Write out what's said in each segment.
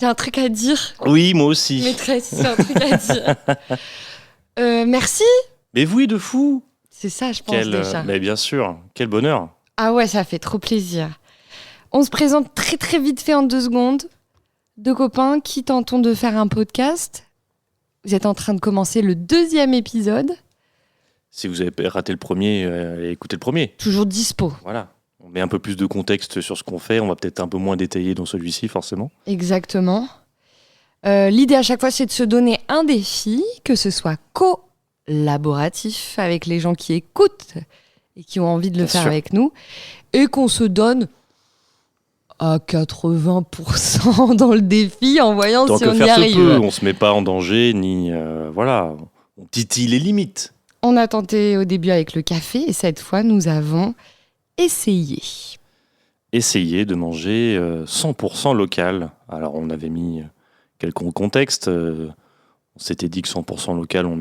J'ai un truc à dire. Oui, moi aussi. Maîtresse, j'ai un truc à dire. Merci. Mais oui, de fou. C'est ça, je pense, déjà. Mais bien sûr, quel bonheur. Ah ouais, ça fait trop plaisir. On se présente très très vite fait en 2 secondes. 2 copains qui tentons de faire un podcast. Vous êtes en train de commencer le 2e épisode. Si vous avez raté le premier, écoutez le premier. Toujours dispo. Voilà. On met un peu plus de contexte sur ce qu'on fait. On va peut-être un peu moins détailler dans celui-ci, forcément. Exactement. L'idée à chaque fois, c'est de se donner un défi, que ce soit collaboratif avec les gens qui écoutent et qui ont envie de le Bien faire sûr. avec nous, et qu'on se donne à 80% dans le défi en voyant Tant si que on y faire se arrive. peut, on se met pas en danger, ni... voilà, on titille les limites. On a tenté au début avec le café et cette fois, nous avons essayé. Essayer de manger 100% local. Alors, on avait mis quelques contextes. On s'était dit que 100% local, on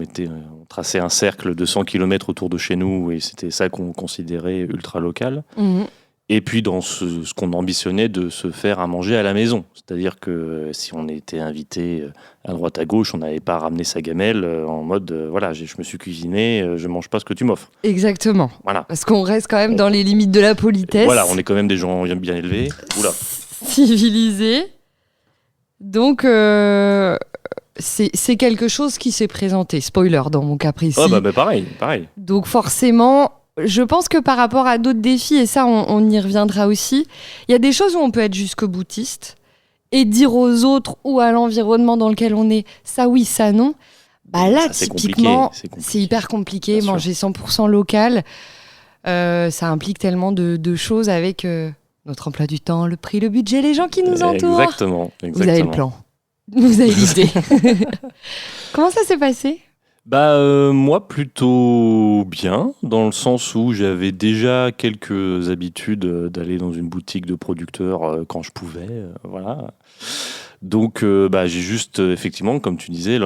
traçait un cercle de 100 km autour de chez nous et c'était ça qu'on considérait ultra local. Mhm. Et puis, dans ce qu'on ambitionnait de se faire à manger à la maison. C'est-à-dire que si on était invité à droite à gauche, on n'avait pas ramené sa gamelle en mode voilà, je me suis cuisiné, je mange pas ce que tu m'offres. Exactement. Voilà. Parce qu'on reste quand même dans les limites de la politesse. Voilà, on est quand même des gens bien élevés. Oula. Civilisés. Donc, c'est quelque chose qui s'est présenté. Spoiler dans mon cas précis. Ah bah pareil. Donc forcément, je pense que par rapport à d'autres défis, et ça on y reviendra aussi, il y a des choses où on peut être jusqu'au boutiste et dire aux autres ou à l'environnement dans lequel on est, ça oui, ça non. Bah là, Ça, c'est typiquement, compliqué. c'est hyper compliqué. Bien Manger 100% local, ça implique tellement de choses avec notre emploi du temps, le prix, le budget, les gens qui nous entourent. Exactement. Vous avez le plan. Vous avez l'idée. Comment ça s'est passé ? Bah moi plutôt bien, dans le sens où j'avais déjà quelques habitudes d'aller dans une boutique de producteurs quand je pouvais, voilà. Donc bah, j'ai juste effectivement, comme tu disais,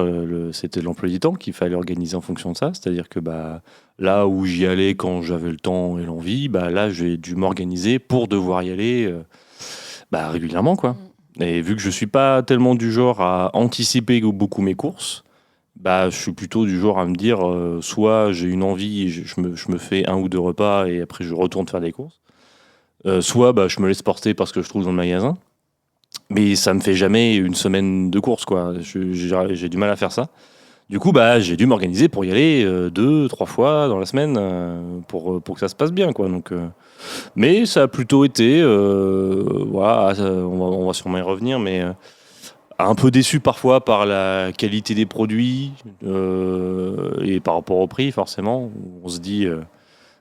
c'était l'emploi du temps qu'il fallait organiser en fonction de ça. C'est-à-dire que bah, là où j'y allais quand j'avais le temps et l'envie, bah, là j'ai dû m'organiser pour devoir y aller bah, régulièrement, quoi. Et vu que je suis pas tellement du genre à anticiper beaucoup mes courses, bah, je suis plutôt du genre à me dire soit j'ai une envie, et je me fais 1 ou 2 repas et après je retourne faire des courses, soit bah, je me laisse porter parce que je trouve dans le magasin. Mais ça me fait jamais une semaine de course, quoi. J'ai du mal à faire ça. Du coup, bah, j'ai dû m'organiser pour y aller 2, 3 fois dans la semaine pour que ça se passe bien, quoi. Donc, mais ça a plutôt été, voilà, on va sûrement y revenir, mais un peu déçu parfois par la qualité des produits et par rapport au prix, forcément. On se dit,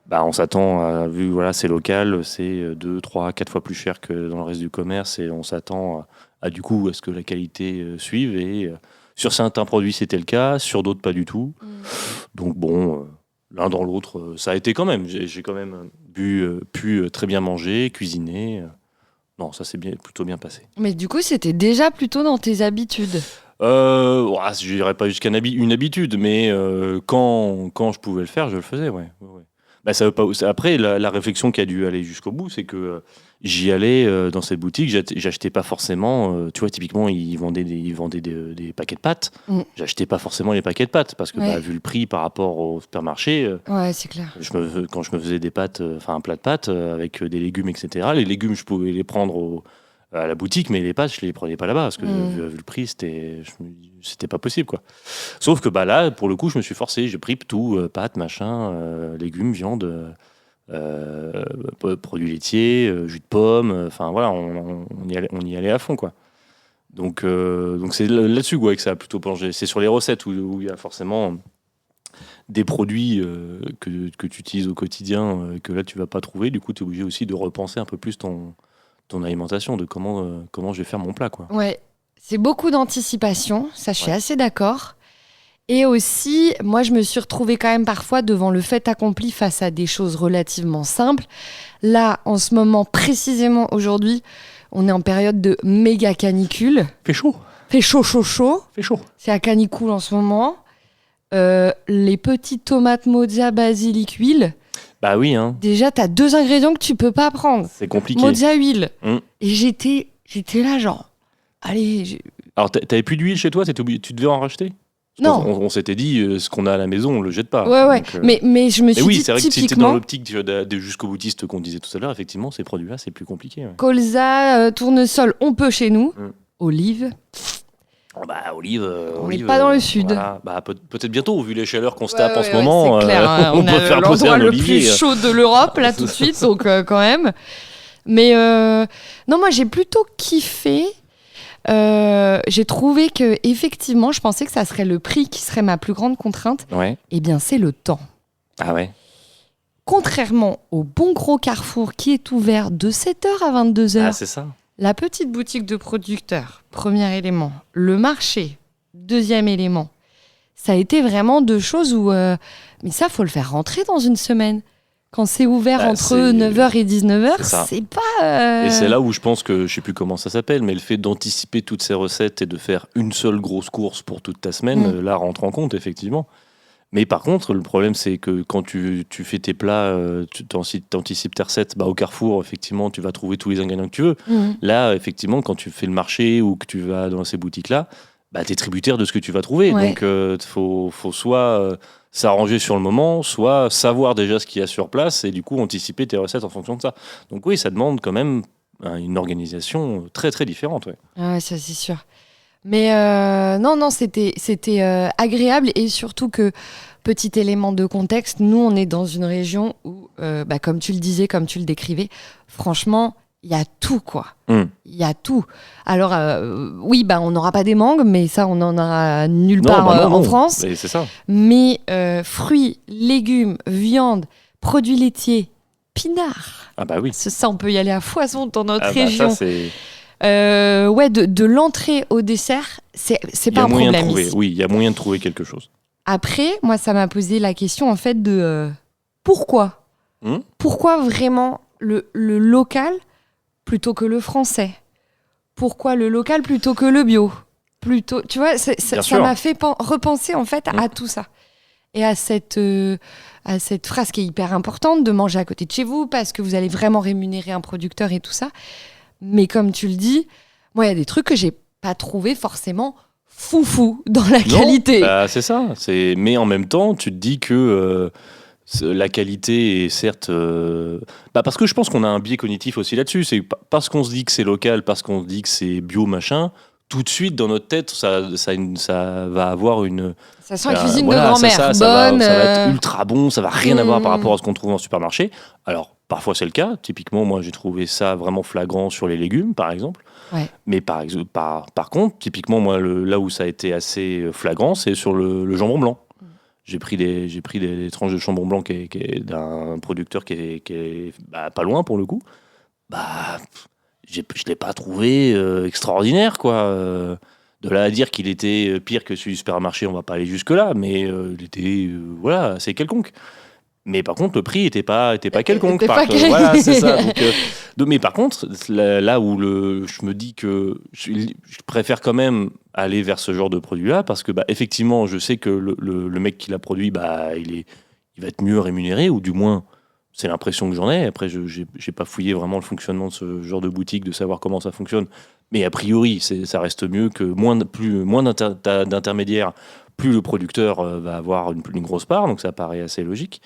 bah, on s'attend à, vu voilà, c'est local, c'est 2, 3, 4 fois plus cher que dans le reste du commerce et on s'attend à du coup à ce que la qualité suive et sur certains produits c'était le cas, sur d'autres pas du tout. Donc bon, l'un dans l'autre, ça a été quand même. J'ai quand même pu très bien manger, cuisiner. Non, ça s'est plutôt bien passé. Mais du coup, c'était déjà plutôt dans tes habitudes. Je dirais pas jusqu'à une habitude, mais quand je pouvais le faire, je le faisais, ouais. Bah, ça veut pas, après, la réflexion qui a dû aller jusqu'au bout, c'est que j'y allais dans cette boutique, j'achetais pas forcément, tu vois, typiquement, ils vendaient des paquets de pâtes. J'achetais pas forcément les paquets de pâtes, parce que bah, vu le prix par rapport au supermarché, ouais, c'est clair. quand je me faisais des pâtes, un plat de pâtes avec des légumes, etc., les légumes, je pouvais les prendre à la boutique, mais les pâtes, je les prenais pas là-bas, parce que vu le prix, c'était pas possible, quoi. Sauf que bah, là, pour le coup, je me suis forcé, j'ai pris tout, pâtes, machin, légumes, viande, produits laitiers, jus de pomme, enfin voilà, on y allait à fond, quoi. Donc c'est là-dessus que ça a plutôt plongé. C'est sur les recettes où il y a forcément des produits que tu utilises au quotidien que là, tu vas pas trouver. Du coup, tu es obligé aussi de repenser un peu plus ton alimentation, de comment je vais faire mon plat, quoi. Ouais, c'est beaucoup d'anticipation, ça je suis assez d'accord. Et aussi, moi je me suis retrouvée quand même parfois devant le fait accompli face à des choses relativement simples. Là, en ce moment, précisément aujourd'hui, on est en période de méga canicule. Fait chaud. Fait chaud, chaud, chaud. Fait chaud. C'est à canicule en ce moment. Les petites tomates mozza, basilic, huile. Bah oui, hein. Déjà, t'as 2 ingrédients que tu peux pas prendre. C'est compliqué. Mozza, huile. Mm. Et j'étais là genre, allez, Alors, t'avais plus d'huile chez toi, tu devais en racheter? non. On s'était dit, ce qu'on a à la maison, on le jette pas. Ouais. Donc, Mais je me suis oui, dit c'est vrai que si t'es dans typiquement, l'optique de jusqu'au boutiste qu'on disait tout à l'heure, effectivement, ces produits-là, c'est plus compliqué. Ouais. colza, tournesol, on peut chez nous. Mm. Olive, Olive. on n'est pas dans le sud. Voilà. Peut-être bientôt, vu les chaleurs qu'on se tape en ce Ouais, moment. c'est clair, hein. On On peut a faire poser l'endroit un le olivier. plus chaud de l'Europe, là, tout de suite, donc quand même. Mais non, moi, j'ai plutôt kiffé. J'ai trouvé que effectivement, je pensais que ça serait le prix qui serait ma plus grande contrainte. Ouais. Eh bien, c'est le temps. Ah ouais. Contrairement au bon gros Carrefour qui est ouvert de 7h à 22h, Ah, c'est ça. la petite boutique de producteurs, premier élément, le marché, deuxième élément, ça a été vraiment deux choses où... mais ça, faut le faire rentrer dans une semaine. Quand c'est ouvert entre c'est- 9h et 19h, c'est ça. c'est pas... Et c'est là où je pense que, je sais plus comment ça s'appelle, mais le fait d'anticiper toutes ces recettes et de faire une seule grosse course pour toute ta semaine, là rentre en compte, effectivement. Mais par contre, le problème, c'est que quand tu fais tes plats, tu anticipes tes recettes, au Carrefour, effectivement, tu vas trouver tous les ingrédients que tu veux. Là, effectivement, quand tu fais le marché ou que tu vas dans ces boutiques-là, tu es tributaire de ce que tu vas trouver. Ouais. Donc, faut soit s'arranger sur le moment, soit savoir déjà ce qu'il y a sur place et du coup anticiper tes recettes en fonction de ça. Donc oui, ça demande quand même une organisation très, très différente. Ouais. Ah ouais, ça c'est sûr. Mais non, c'était agréable et surtout que, petit élément de contexte, nous on est dans une région où, comme tu le disais, comme tu le décrivais, franchement, il y a tout quoi. Il y a tout. Alors oui, on n'aura pas des mangues, mais ça on n'en aura nulle part en France. Mais c'est ça. Mais fruits, légumes, viande, produits laitiers, pinards. Ah bah oui. Ça, on peut y aller à foison dans notre Ah bah région. ça, c'est... De l'entrée au dessert, c'est pas un problème ici. Oui, il y a moyen de trouver quelque chose. Après, moi, ça m'a posé la question en fait de pourquoi Pourquoi vraiment le local plutôt que le français? Pourquoi le local plutôt que le bio? Tu vois, ça m'a fait repenser en fait à tout ça. Et à cette phrase qui est hyper importante de manger à côté de chez vous parce que vous allez vraiment rémunérer un producteur et tout ça. Mais comme tu le dis, moi, il y a des trucs que j'ai pas trouvé forcément foufou dans la qualité. C'est ça. Mais en même temps, tu te dis que la qualité est certes... parce que je pense qu'on a un biais cognitif aussi là-dessus. C'est parce qu'on se dit que c'est local, parce qu'on se dit que c'est bio, machin, tout de suite, dans notre tête, ça va avoir une... Ça sent la cuisine de grand-mère, bonne. Ça va être ultra bon, ça va rien avoir par rapport à ce qu'on trouve en supermarché. Alors, parfois c'est le cas. Typiquement, moi, j'ai trouvé ça vraiment flagrant sur les légumes, par exemple. Ouais. Mais par contre, typiquement, moi, là où ça a été assez flagrant, c'est sur le jambon blanc. J'ai pris des tranches de jambon blanc qui est d'un producteur qui est pas loin, pour le coup. Je l'ai pas trouvé extraordinaire, quoi. De là à dire qu'il était pire que celui du supermarché, on va pas aller jusque-là, mais il était assez quelconque. Mais par contre, le prix était pas quelconque. Voilà, c'est ça. Mais par contre, là où je me dis que je préfère quand même aller vers ce genre de produit-là, parce que effectivement, je sais que le mec qui l'a produit, il va être mieux rémunéré, ou du moins, c'est l'impression que j'en ai. Après, je n'ai pas fouillé vraiment le fonctionnement de ce genre de boutique, de savoir comment ça fonctionne. Mais a priori, ça reste mieux que moins d'intermédiaires, plus le producteur va avoir une grosse part, donc ça paraît assez logique.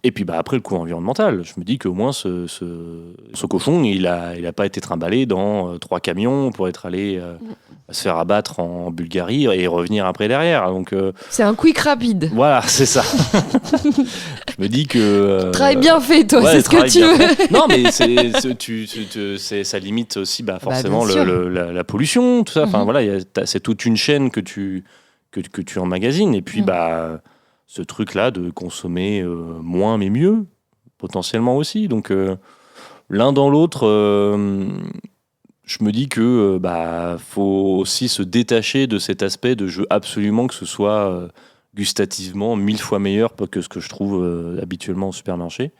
Et puis après, le coût environnemental. Je me dis qu'au moins, ce cochon, il a pas été trimballé dans 3 camions pour être allé se faire abattre en Bulgarie et revenir après derrière. Donc, c'est un quick rapide. Voilà, c'est ça. Je me dis que... Travail bien fait, toi, c'est ce que tu veux. Non, mais ça limite aussi forcément la pollution, tout ça. Enfin, voilà, c'est toute une chaîne que tu emmagasines. Et puis, ce truc-là de consommer moins mais mieux, potentiellement aussi. Donc, l'un dans l'autre, je me dis que faut aussi se détacher de cet aspect de je veux absolument que ce soit gustativement 1000 fois meilleur que ce que je trouve habituellement au supermarché.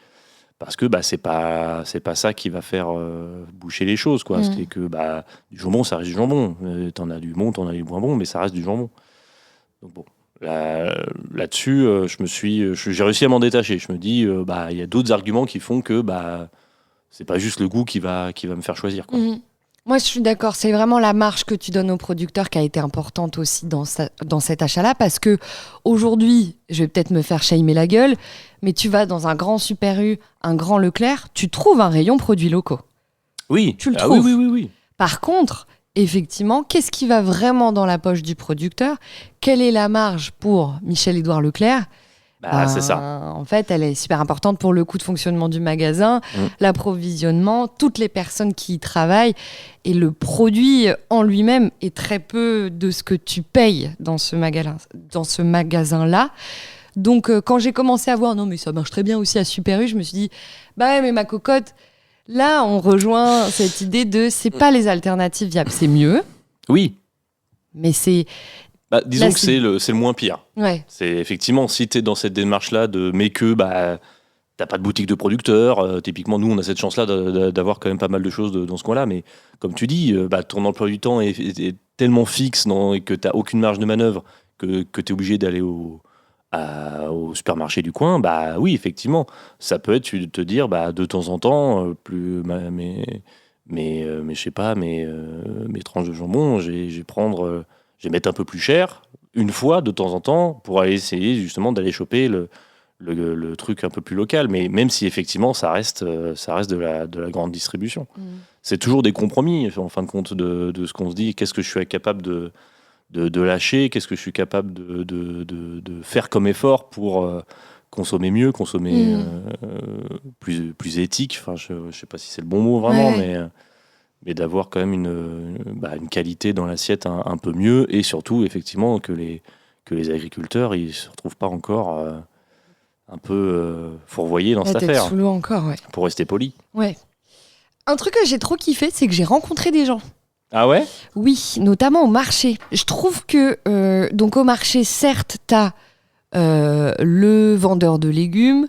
Parce que c'est pas ça qui va faire boucher les choses, quoi. C'est que du jambon, ça reste du jambon. T'en as du bon, t'en as du moins bon, mais ça reste du jambon. Donc bon. Là-dessus, j'ai réussi à m'en détacher. Je me dis, il y a d'autres arguments qui font que c'est pas juste le goût qui va me faire choisir, quoi. Moi, je suis d'accord. C'est vraiment la marge que tu donnes aux producteurs qui a été importante aussi dans cet achat-là. Parce que aujourd'hui, je vais peut-être me faire shamer la gueule, mais tu vas dans un grand Super U, un grand Leclerc, tu trouves un rayon produits locaux. Oui. Tu le trouves. Oui. Par contre, effectivement, qu'est-ce qui va vraiment dans la poche du producteur ? Quelle est la marge pour Michel-Édouard Leclerc ? C'est ça. En fait, elle est super importante pour le coût de fonctionnement du magasin, l'approvisionnement, toutes les personnes qui y travaillent. Et le produit en lui-même est très peu de ce que tu payes dans ce magasin-là. Donc, quand j'ai commencé à voir, non, mais ça marche très bien aussi à Super U, je me suis dit, bah ouais, mais ma cocotte, là, on rejoint cette idée de c'est pas les alternatives viables, c'est mieux. Oui. Mais c'est. Disons que c'est le moins pire. Ouais. C'est effectivement, si tu es dans cette démarche-là mais que t'as pas de boutique de producteur, typiquement, nous, on a cette chance-là d'avoir quand même pas mal de choses dans ce coin-là, mais comme tu dis, ton emploi du temps est tellement fixe et que t'as aucune marge de manœuvre que tu es obligé d'aller au supermarché du coin, oui, effectivement, ça peut être te dire, de temps en temps, mais je sais pas, mes tranches de jambon, je vais mettre un peu plus cher une fois de temps en temps pour aller essayer justement d'aller choper le truc un peu plus local. Mais même si effectivement ça reste de la grande distribution. C'est toujours des compromis en fin de compte de ce qu'on se dit. Qu'est-ce que je suis capable de lâcher ? Qu'est-ce que je suis capable de faire comme effort pour consommer mieux, consommer plus éthique. Enfin, je sais pas si c'est le bon mot vraiment, mais d'avoir quand même une qualité dans l'assiette un peu mieux, et surtout effectivement que les agriculteurs ils se retrouvent pas encore un peu fourvoyés dans cette affaire. Sous l'eau encore, ouais. Pour rester poli. Ouais. Un truc que j'ai trop kiffé, c'est que j'ai rencontré des gens. Ah ouais ? Oui, notamment au marché. Je trouve que donc au marché, certes, t'as le vendeur de légumes,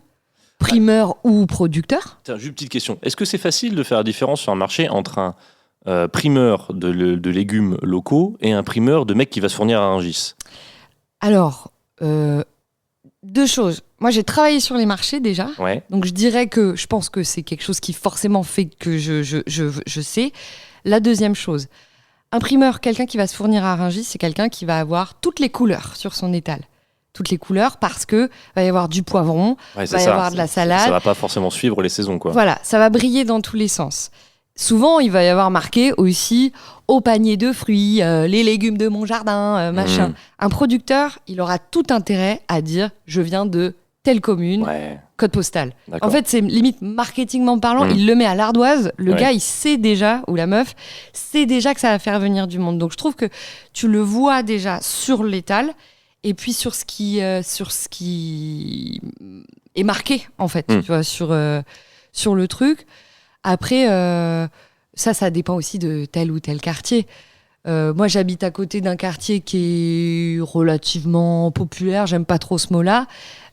primeur ou producteur. Tiens, juste une petite question. Est-ce que c'est facile de faire la différence sur un marché entre un primeur de légumes locaux et un primeur de mec qui va se fournir à Rungis ? Alors, deux choses. Moi, j'ai travaillé sur les marchés déjà. Ouais. Donc, je dirais que je pense que c'est quelque chose qui forcément fait que je sais. La deuxième chose, un primeur, quelqu'un qui va se fournir à Rungis, c'est quelqu'un qui va avoir toutes les couleurs sur son étal. Toutes les couleurs, parce que va y avoir du poivron, va y avoir de la salade. Ça va pas forcément suivre les saisons, quoi. Voilà, ça va briller dans tous les sens. Souvent, il va y avoir marqué aussi au panier de fruits, les légumes de mon jardin, machin. Un producteur, il aura tout intérêt à dire je viens de telle commune, code postal. D'accord. En fait, c'est limite marketingment parlant, il le met à l'ardoise. Le gars, il sait déjà, ou la meuf, sait déjà que ça va faire venir du monde. Donc, je trouve que tu le vois déjà sur l'étal. Et puis sur ce qui est marqué, en fait, tu vois, sur le truc. Après, ça dépend aussi de tel ou tel quartier. Moi, j'habite à côté d'un quartier qui est relativement populaire. J'aime pas trop ce mot-là.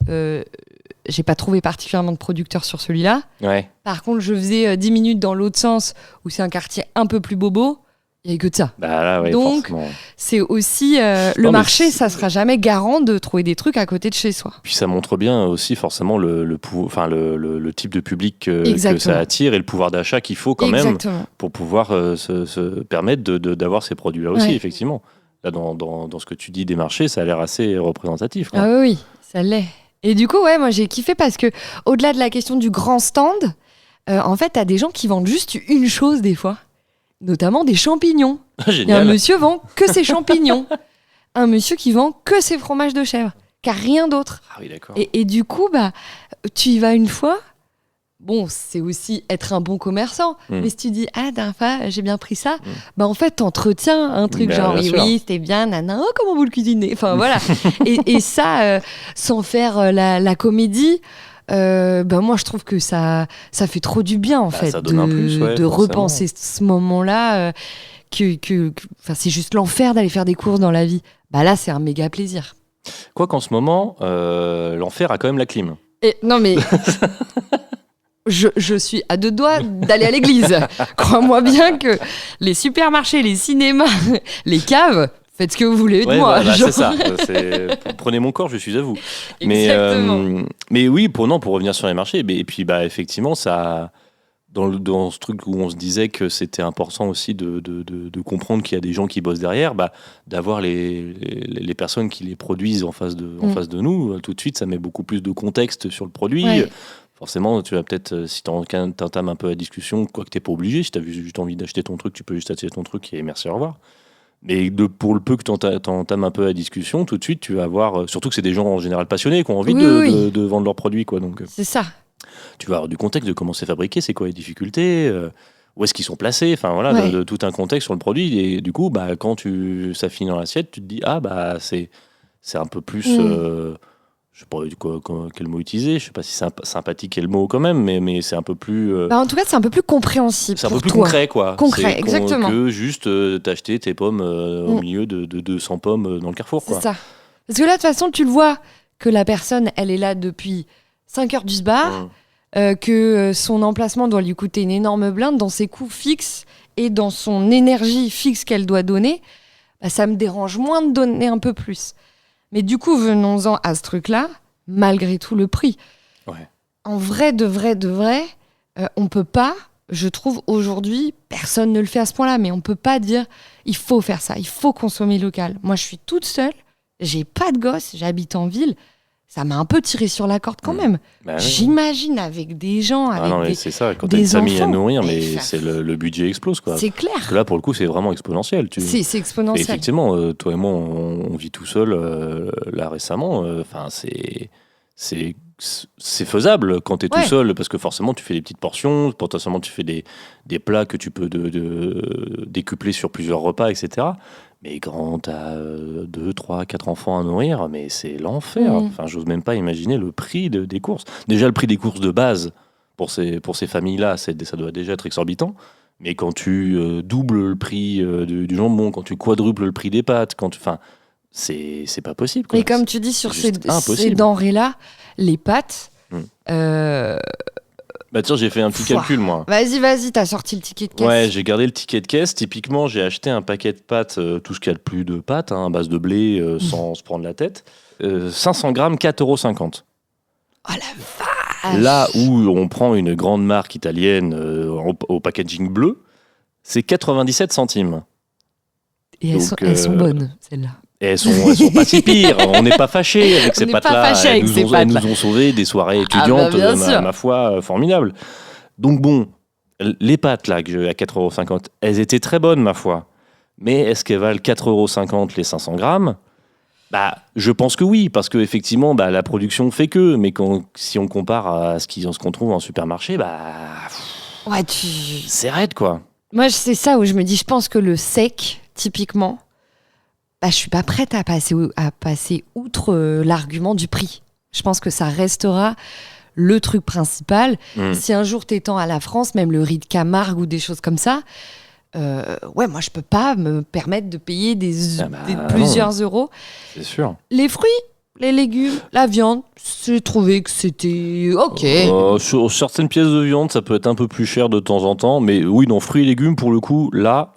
J'ai pas trouvé particulièrement de producteurs sur celui-là. Ouais. Par contre, je faisais 10 minutes dans l'autre sens, où c'est un quartier un peu plus bobo. Il n'y a que de ça. Là, donc, forcément. C'est aussi le marché, ça ne sera jamais garant de trouver des trucs à côté de chez soi. Puis ça montre bien aussi forcément le type de public que ça attire et le pouvoir d'achat qu'il faut quand même pour pouvoir se permettre d'avoir ces produits-là aussi, effectivement. Là, dans ce que tu dis des marchés, ça a l'air assez représentatif. Ah oui, ça l'est. Et du coup, moi j'ai kiffé parce que au-delà de la question du grand stand, en fait, t'as des gens qui vendent juste une chose des fois. Notamment des champignons. Génial. Et un monsieur vend que ses champignons. Un monsieur qui vend que ses fromages de chèvre. Car rien d'autre. Ah oui, d'accord. Et du coup, tu y vas une fois. Bon, c'est aussi être un bon commerçant. Mais si tu dis, dernière fois, j'ai bien pris ça. En fait, t'entretiens un truc genre, oui, c'était bien, nana, comment vous le cuisinez. Enfin, voilà. et ça, sans faire la comédie... moi je trouve que ça fait trop du bien en fait ça donne un plus, de repenser ce moment-là c'est juste l'enfer d'aller faire des courses dans la vie. Là c'est un méga plaisir. Quoi qu'en ce moment l'enfer a quand même la clim. Non mais je suis à deux doigts d'aller à l'église. Crois-moi bien que les supermarchés, les cinémas, les caves, faites ce que vous voulez de moi. C'est ça. Prenez mon corps, je suis à vous. Exactement. Mais oui, pour revenir sur les marchés, et puis effectivement, ça dans ce truc où on se disait que c'était important aussi de comprendre qu'il y a des gens qui bossent derrière, d'avoir les personnes qui les produisent en face de nous, tout de suite, ça met beaucoup plus de contexte sur le produit. Ouais. Forcément, tu vas peut-être, si t'entames un peu la discussion, quoi que t'es pas obligé, si t'as juste envie d'acheter ton truc, tu peux juste acheter ton truc et merci, au revoir. Mais pour le peu que t'entames un peu la discussion, tout de suite, tu vas avoir, surtout que c'est des gens en général passionnés qui ont envie de vendre leurs produits, quoi. Donc, c'est ça. tu vas avoir du contexte de comment c'est fabriqué, c'est quoi les difficultés, où est-ce qu'ils sont placés, enfin voilà, Ouais. de tout un contexte sur le produit. Et du coup, quand ça finit dans l'assiette, tu te dis, c'est un peu plus, je sais pas quel mot utiliser, je sais pas si sympathique est le mot quand même, mais c'est un peu plus... En tout cas, c'est un peu plus compréhensible. c'est un pour peu plus toi. concret, quoi. Concret, C'est exactement. que juste t'acheter tes pommes au milieu de 200 pommes dans le carrefour, C'est quoi. ça. Parce que là, de toute façon, tu le vois que la personne, elle est là depuis 5 heures du sbar, que son emplacement doit lui coûter une énorme blinde dans ses coûts fixes et dans son énergie fixe qu'elle doit donner. Ça me dérange moins de donner un peu plus. Mais du coup, venons-en à ce truc-là, malgré tout le prix. Ouais. En vrai, de vrai, on peut pas, je trouve aujourd'hui, personne ne le fait à ce point-là, mais on peut pas dire il faut faire ça, il faut consommer local. Moi, je suis toute seule, j'ai pas de gosse, j'habite en ville. Ça m'a un peu tiré sur la corde quand même. Bah oui. J'imagine avec des gens, avec non, mais des... c'est ça, quand t'as des une famille à enfants, nourrir, mais mais ça- le budget explose, quoi. C'est clair. Parce que là, pour le coup, c'est vraiment exponentiel. C'est Et exponentiel. effectivement, toi et moi, on vit tout seul là récemment. Enfin, c'est faisable quand tu es tout seul, parce que forcément, tu fais des petites portions, potentiellement, tu fais des plats que tu peux décupler sur plusieurs repas, etc. Mais quand tu as 2, 3, 4 enfants à nourrir, mais c'est l'enfer. Enfin, j'ose même pas imaginer le prix des courses. Déjà, le prix des courses de base pour ces familles-là, ça doit déjà être exorbitant. Mais quand tu doubles le prix du jambon, quand tu quadruples le prix des pâtes, c'est pas possible, quoi. Mais comme tu dis, sur ces impossible. denrées-là, les pâtes... Tiens, j'ai fait un petit calcul, moi. Vas-y, t'as sorti le ticket de caisse. Ouais, j'ai gardé le ticket de caisse. Typiquement, j'ai acheté un paquet de pâtes, tout ce qu'il y a de plus de pâtes, à base de blé, sans se prendre la tête. 500 grammes, 4,50 €. Oh la vache! Là où on prend une grande marque italienne au packaging bleu, c'est 97 centimes. Et elles sont bonnes, celles-là. Et elles sont pas si pires. On n'est pas fâchés avec ces pâtes-là. Elles nous ont sauvé des soirées étudiantes, ma foi, formidables. Donc bon, les pâtes là, à 4,50 €, elles étaient très bonnes, ma foi. Mais est-ce qu'elles valent 4,50 € les 500 grammes ? Je pense que oui, parce qu'effectivement, la production fait que. Mais si on compare à ce qu'on trouve en supermarché, c'est raide, quoi. Moi, c'est ça où je me dis, je pense que le sec, typiquement, je suis pas prête à passer outre l'argument du prix. Je pense que ça restera le truc principal. Si un jour t'étends à la France, même le riz de Camargue ou des choses comme ça, moi je peux pas me permettre de payer plusieurs euros. C'est sûr. Les fruits, les légumes, la viande, j'ai trouvé que c'était ok. Sur certaines pièces de viande, ça peut être un peu plus cher de temps en temps, mais oui, dans fruits et légumes, pour le coup, là,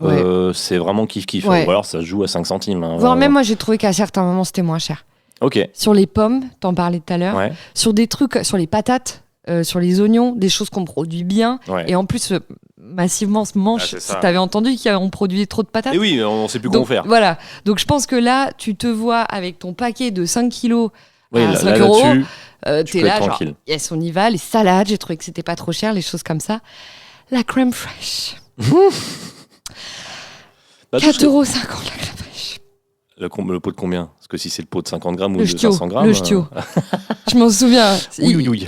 c'est vraiment kiff-kiff. Ouais. Ou alors ça se joue à 5 centimes. Voire même, moi j'ai trouvé qu'à certains moments c'était moins cher. Ok. Sur les pommes, t'en parlais tout à l'heure, sur des trucs, sur les patates, sur les oignons, des choses qu'on produit bien, et en plus massivement se mange. Si t'avais entendu qu'on produisait trop de patates. Et oui, on sait plus comment faire. Voilà, donc je pense que là, tu te vois avec ton paquet de 5 kilos à 5 euros, t'es là, genre, yes, on y va, les salades, j'ai trouvé que c'était pas trop cher, les choses comme ça. La crème fraîche. 4,50 € la crème fraîche. Le pot de combien ? Parce que si c'est le pot de 50 grammes ou de 500 grammes. Le ch'tio. Je m'en souviens. Oui.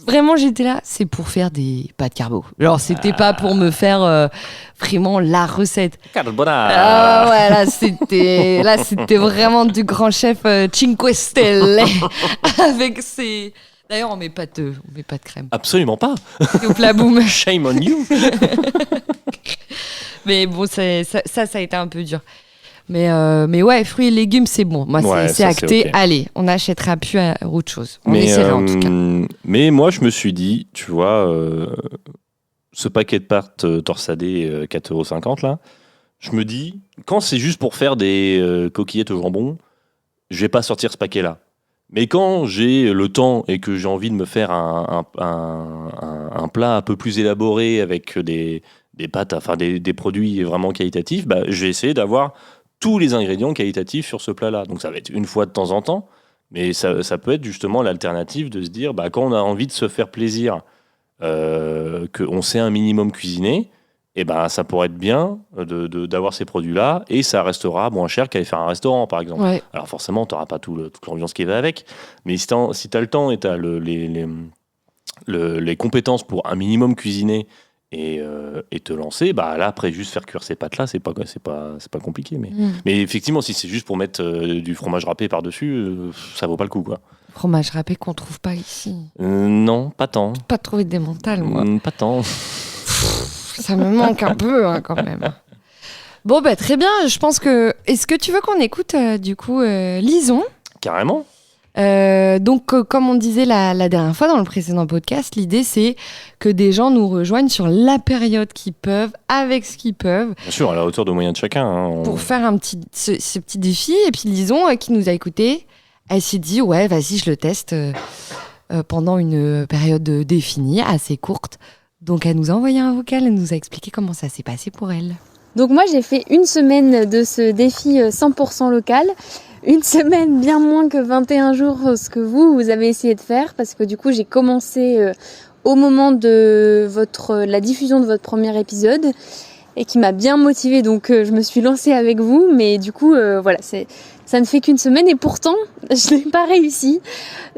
Vraiment, j'étais là, c'est pour faire des pâtes carbo. Genre, c'était pas pour me faire vraiment la recette. Carbonara. Ouais, là, c'était vraiment du grand chef Cinque Stelle. Avec ses... D'ailleurs, on met pas de crème. Absolument pas. Au plat boum. Shame on you. Mais bon, ça a été un peu dur. Mais ouais, fruits et légumes, c'est bon. Moi, c'est acté. Okay. Allez, on n'achètera plus à autre chose. On essaiera en tout cas. Mais moi, je me suis dit, tu vois, ce paquet de pâtes torsadées 4,50 € là, je me dis, quand c'est juste pour faire des coquillettes au jambon, je vais pas sortir ce paquet-là. Mais quand j'ai le temps et que j'ai envie de me faire un plat un peu plus élaboré avec des pâtes, enfin des produits vraiment qualitatifs, bah, je vais essayer d'avoir tous les ingrédients qualitatifs sur ce plat-là. Donc ça va être une fois de temps en temps, mais ça peut être justement l'alternative de se dire, bah, quand on a envie de se faire plaisir, qu'on sait un minimum cuisiner, et ben ça pourrait être bien d'avoir ces produits-là, et ça restera moins cher qu'aller faire un restaurant, par exemple. Ouais. Alors forcément, tu n'auras pas toute l'ambiance qui va avec, mais si tu as le temps et tu as les compétences pour un minimum cuisiner et te lancer, bah là, après, juste faire cuire ces pâtes-là, c'est pas compliqué. Mais effectivement, si c'est juste pour mettre du fromage râpé par-dessus, ça vaut pas le coup, quoi. Fromage râpé qu'on trouve pas ici. Non, pas tant. Pas trouvé des mentales, moi. Pas tant. Ça me manque un peu, hein, quand même. Bon, bah, très bien. Je pense que... Est-ce que tu veux qu'on écoute, du coup, Lison ? Carrément. Donc, comme on disait la dernière fois dans le précédent podcast, l'idée, c'est que des gens nous rejoignent sur la période qu'ils peuvent, avec ce qu'ils peuvent. Bien sûr, à la hauteur de moyens de chacun. Hein, pour faire ce petit défi. Et puis, Lison, qui nous a écoutés, elle s'est dit, ouais, vas-y, je le teste pendant une période définie, assez courte. Donc, elle nous a envoyé un vocal, elle nous a expliqué comment ça s'est passé pour elle. Donc moi, j'ai fait une semaine de ce défi 100% local. Une semaine bien moins que 21 jours, ce que vous avez essayé de faire. Parce que du coup, j'ai commencé au moment de la diffusion de votre premier épisode. Et qui m'a bien motivée. Donc je me suis lancée avec vous. Mais du coup, voilà, ça ne fait qu'une semaine. Et pourtant, je n'ai pas réussi.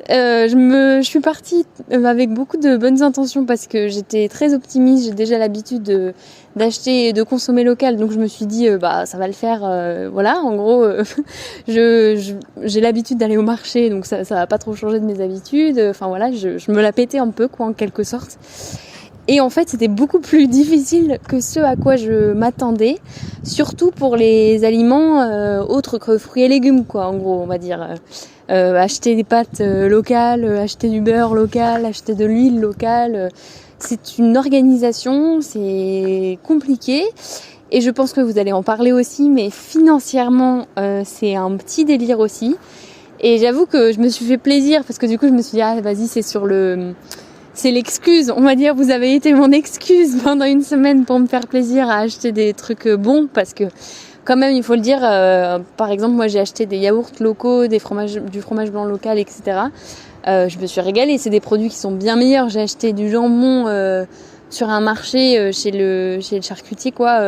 Je suis partie avec beaucoup de bonnes intentions parce que j'étais très optimiste. J'ai déjà l'habitude d'acheter et de consommer local, donc je me suis dit ça va le faire. Voilà, en gros, j'ai l'habitude d'aller au marché, donc ça va pas trop changer de mes habitudes. Enfin voilà, je me la pétais un peu, quoi, en quelque sorte. Et en fait, c'était beaucoup plus difficile que ce à quoi je m'attendais, surtout pour les aliments autres que fruits et légumes, quoi. En gros, on va dire acheter des pâtes locales, acheter du beurre local, acheter de l'huile locale. C'est une organisation, c'est compliqué. Et je pense que vous allez en parler aussi, mais financièrement, c'est un petit délire aussi. Et j'avoue que je me suis fait plaisir parce que du coup, je me suis dit, ah, vas-y, c'est l'excuse, on va dire, vous avez été mon excuse pendant une semaine pour me faire plaisir à acheter des trucs bons, parce que quand même, il faut le dire, par exemple, moi j'ai acheté des yaourts locaux, du fromage blanc local, etc. Je me suis régalée, c'est des produits qui sont bien meilleurs. J'ai acheté du jambon sur un marché chez le charcutier, quoi.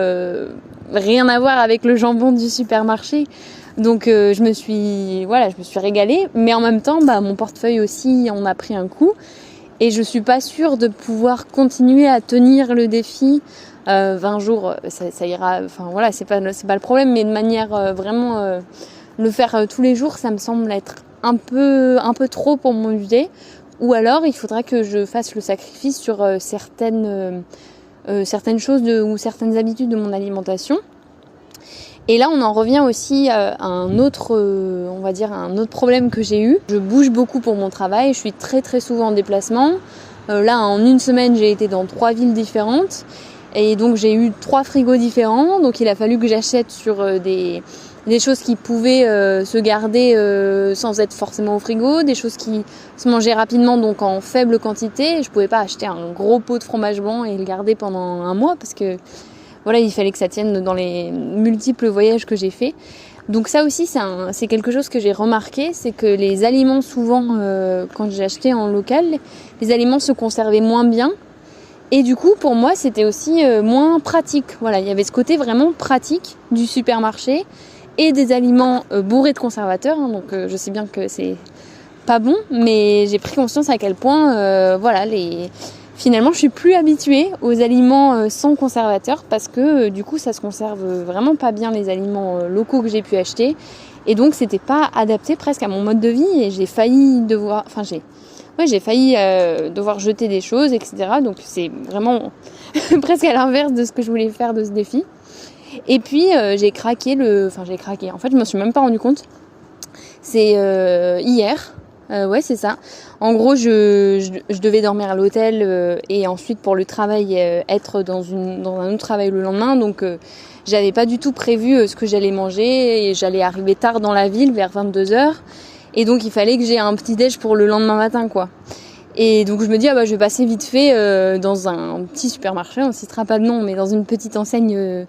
Rien à voir avec le jambon du supermarché. Donc je me suis régalée, mais en même temps, mon portefeuille aussi en a pris un coup. Et je suis pas sûre de pouvoir continuer à tenir le défi 20 jours, ça ira. Enfin voilà, c'est pas le problème, mais de manière vraiment le faire tous les jours, ça me semble être un peu trop pour mon budget. Ou alors il faudra que je fasse le sacrifice sur certaines choses ou certaines habitudes de mon alimentation. Et là, on en revient aussi à un autre problème que j'ai eu. Je bouge beaucoup pour mon travail, je suis très très souvent en déplacement. Là, en une semaine, j'ai été dans 3 villes différentes. Et donc, j'ai eu 3 frigos différents. Donc, il a fallu que j'achète sur des choses qui pouvaient se garder sans être forcément au frigo. Des choses qui se mangeaient rapidement, donc en faible quantité. Je pouvais pas acheter un gros pot de fromage blanc et le garder pendant un mois parce que... Voilà, il fallait que ça tienne dans les multiples voyages que j'ai faits. Donc ça aussi, c'est quelque chose que j'ai remarqué, c'est que les aliments, souvent, quand j'ai acheté en local, les aliments se conservaient moins bien. Et du coup, pour moi, c'était aussi moins pratique. Voilà, il y avait ce côté vraiment pratique du supermarché et des aliments bourrés de conservateurs. Hein, donc je sais bien que c'est pas bon, mais j'ai pris conscience à quel point, finalement, je suis plus habituée aux aliments sans conservateur parce que du coup, ça se conserve vraiment pas bien, les aliments locaux que j'ai pu acheter. Et donc, c'était pas adapté presque à mon mode de vie et j'ai failli devoir jeter des choses, etc. Donc, c'est vraiment presque à l'inverse de ce que je voulais faire de ce défi. Et puis, j'ai craqué. En fait, je me suis même pas rendu compte. C'est hier. Ouais, c'est ça. En gros, je devais dormir à l'hôtel et ensuite pour le travail être dans un autre travail le lendemain. Donc, j'avais pas du tout prévu ce que j'allais manger et j'allais arriver tard dans la ville vers 22h. Et donc il fallait que j'ai un petit déj pour le lendemain matin, quoi. Et donc je me dis, je vais passer vite fait dans un petit supermarché, on ne citera pas de nom, mais dans une petite enseigne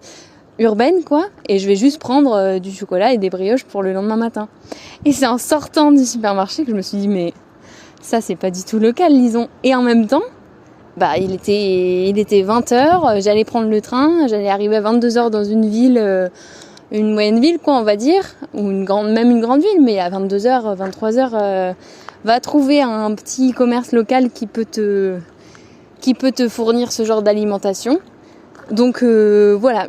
urbaine, quoi. Et je vais juste prendre du chocolat et des brioches pour le lendemain matin. Et c'est en sortant du supermarché que je me suis dit, mais ça, c'est pas du tout local, disons. Et en même temps, il était 20h, j'allais prendre le train, j'allais arriver à 22h dans une ville, une moyenne ville, quoi, on va dire, ou même une grande ville, mais à 22h, 23h, va trouver un petit commerce local qui peut te fournir ce genre d'alimentation. Donc voilà,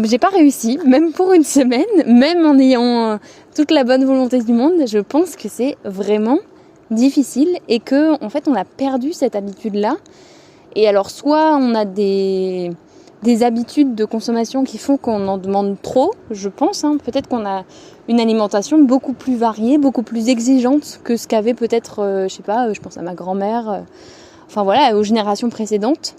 j'ai pas réussi, même pour une semaine, même en ayant toute la bonne volonté du monde, je pense que c'est vraiment difficile et que en fait on a perdu cette habitude-là. Et alors soit on a des habitudes de consommation qui font qu'on en demande trop, je pense, peut-être qu'on a une alimentation beaucoup plus variée, beaucoup plus exigeante que ce qu'avait peut-être, je pense à ma grand-mère, aux générations précédentes.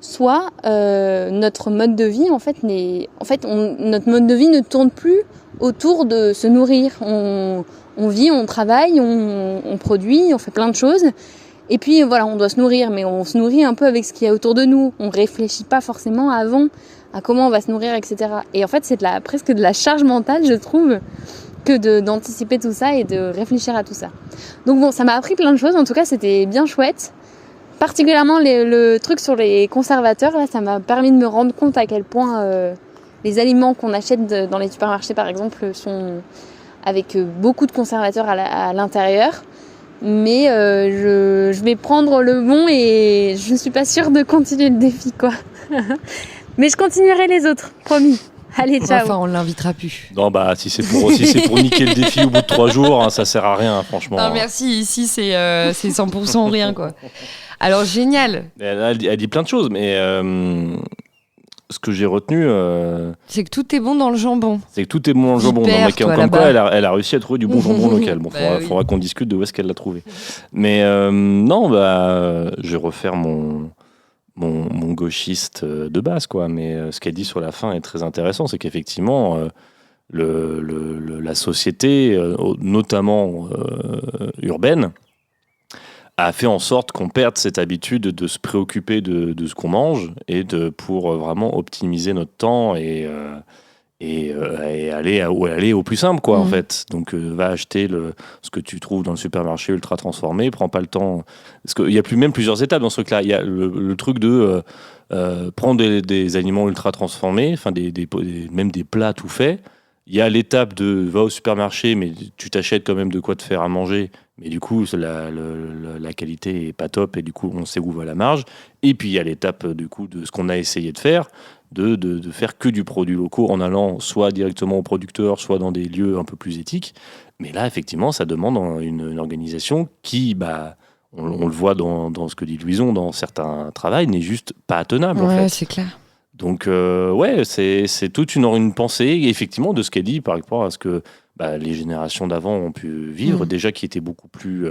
Soit notre mode de vie notre mode de vie ne tourne plus autour de se nourrir. On vit, on travaille, on produit, on fait plein de choses. Et puis on doit se nourrir, mais on se nourrit un peu avec ce qu'il y a autour de nous. On réfléchit pas forcément avant à comment on va se nourrir, etc. Et en fait, c'est presque de la charge mentale, je trouve, que d'anticiper tout ça et de réfléchir à tout ça. Donc bon, ça m'a appris plein de choses. En tout cas, c'était bien chouette. Particulièrement le truc sur les conservateurs, là, ça m'a permis de me rendre compte à quel point les aliments qu'on achète dans les supermarchés, par exemple, sont avec beaucoup de conservateurs à l'intérieur. Mais je vais prendre le bon et je suis pas sûre de continuer le défi, quoi. Mais je continuerai les autres, promis. Allez, ciao. Enfin, on l'invitera plus. Non, si c'est pour niquer le défi au bout de 3 jours, ça sert à rien, franchement. Non, merci. Ici, c'est 100% ou rien, quoi. Alors, génial. Elle dit plein de choses, mais ce que j'ai retenu... c'est que tout est bon dans le jambon. Comme quoi, elle a réussi à trouver du bon jambon local. Bon, faudra qu'on discute de où est-ce qu'elle l'a trouvé. Mais je vais refaire mon gauchiste de base, quoi. Mais ce qu'elle dit sur la fin est très intéressant, c'est qu'effectivement, la société, notamment urbaine, a fait en sorte qu'on perde cette habitude de se préoccuper de ce qu'on mange et pour vraiment optimiser notre temps et aller au plus simple, quoi, en fait. Donc, va acheter ce que tu trouves dans le supermarché ultra transformé, prends pas le temps. Parce qu'il y a même plusieurs étapes dans ce truc-là. Il y a le truc de prendre des aliments ultra transformés, même des plats tout faits. Il y a l'étape de va au supermarché, mais tu t'achètes quand même de quoi te faire à manger. Mais du coup, la qualité est pas top et du coup, on sait où va la marge. Et puis, il y a l'étape du coup de ce qu'on a essayé de faire, de faire que du produit locaux en allant soit directement au producteur, soit dans des lieux un peu plus éthiques. Mais là, effectivement, ça demande une organisation qui, on le voit dans ce que dit Louison, dans certains travails, n'est juste pas tenable. Ouais, en fait. C'est clair. Donc, c'est toute une pensée, effectivement, de ce qu'elle dit par rapport à ce que les générations d'avant ont pu vivre, déjà qui étaient beaucoup plus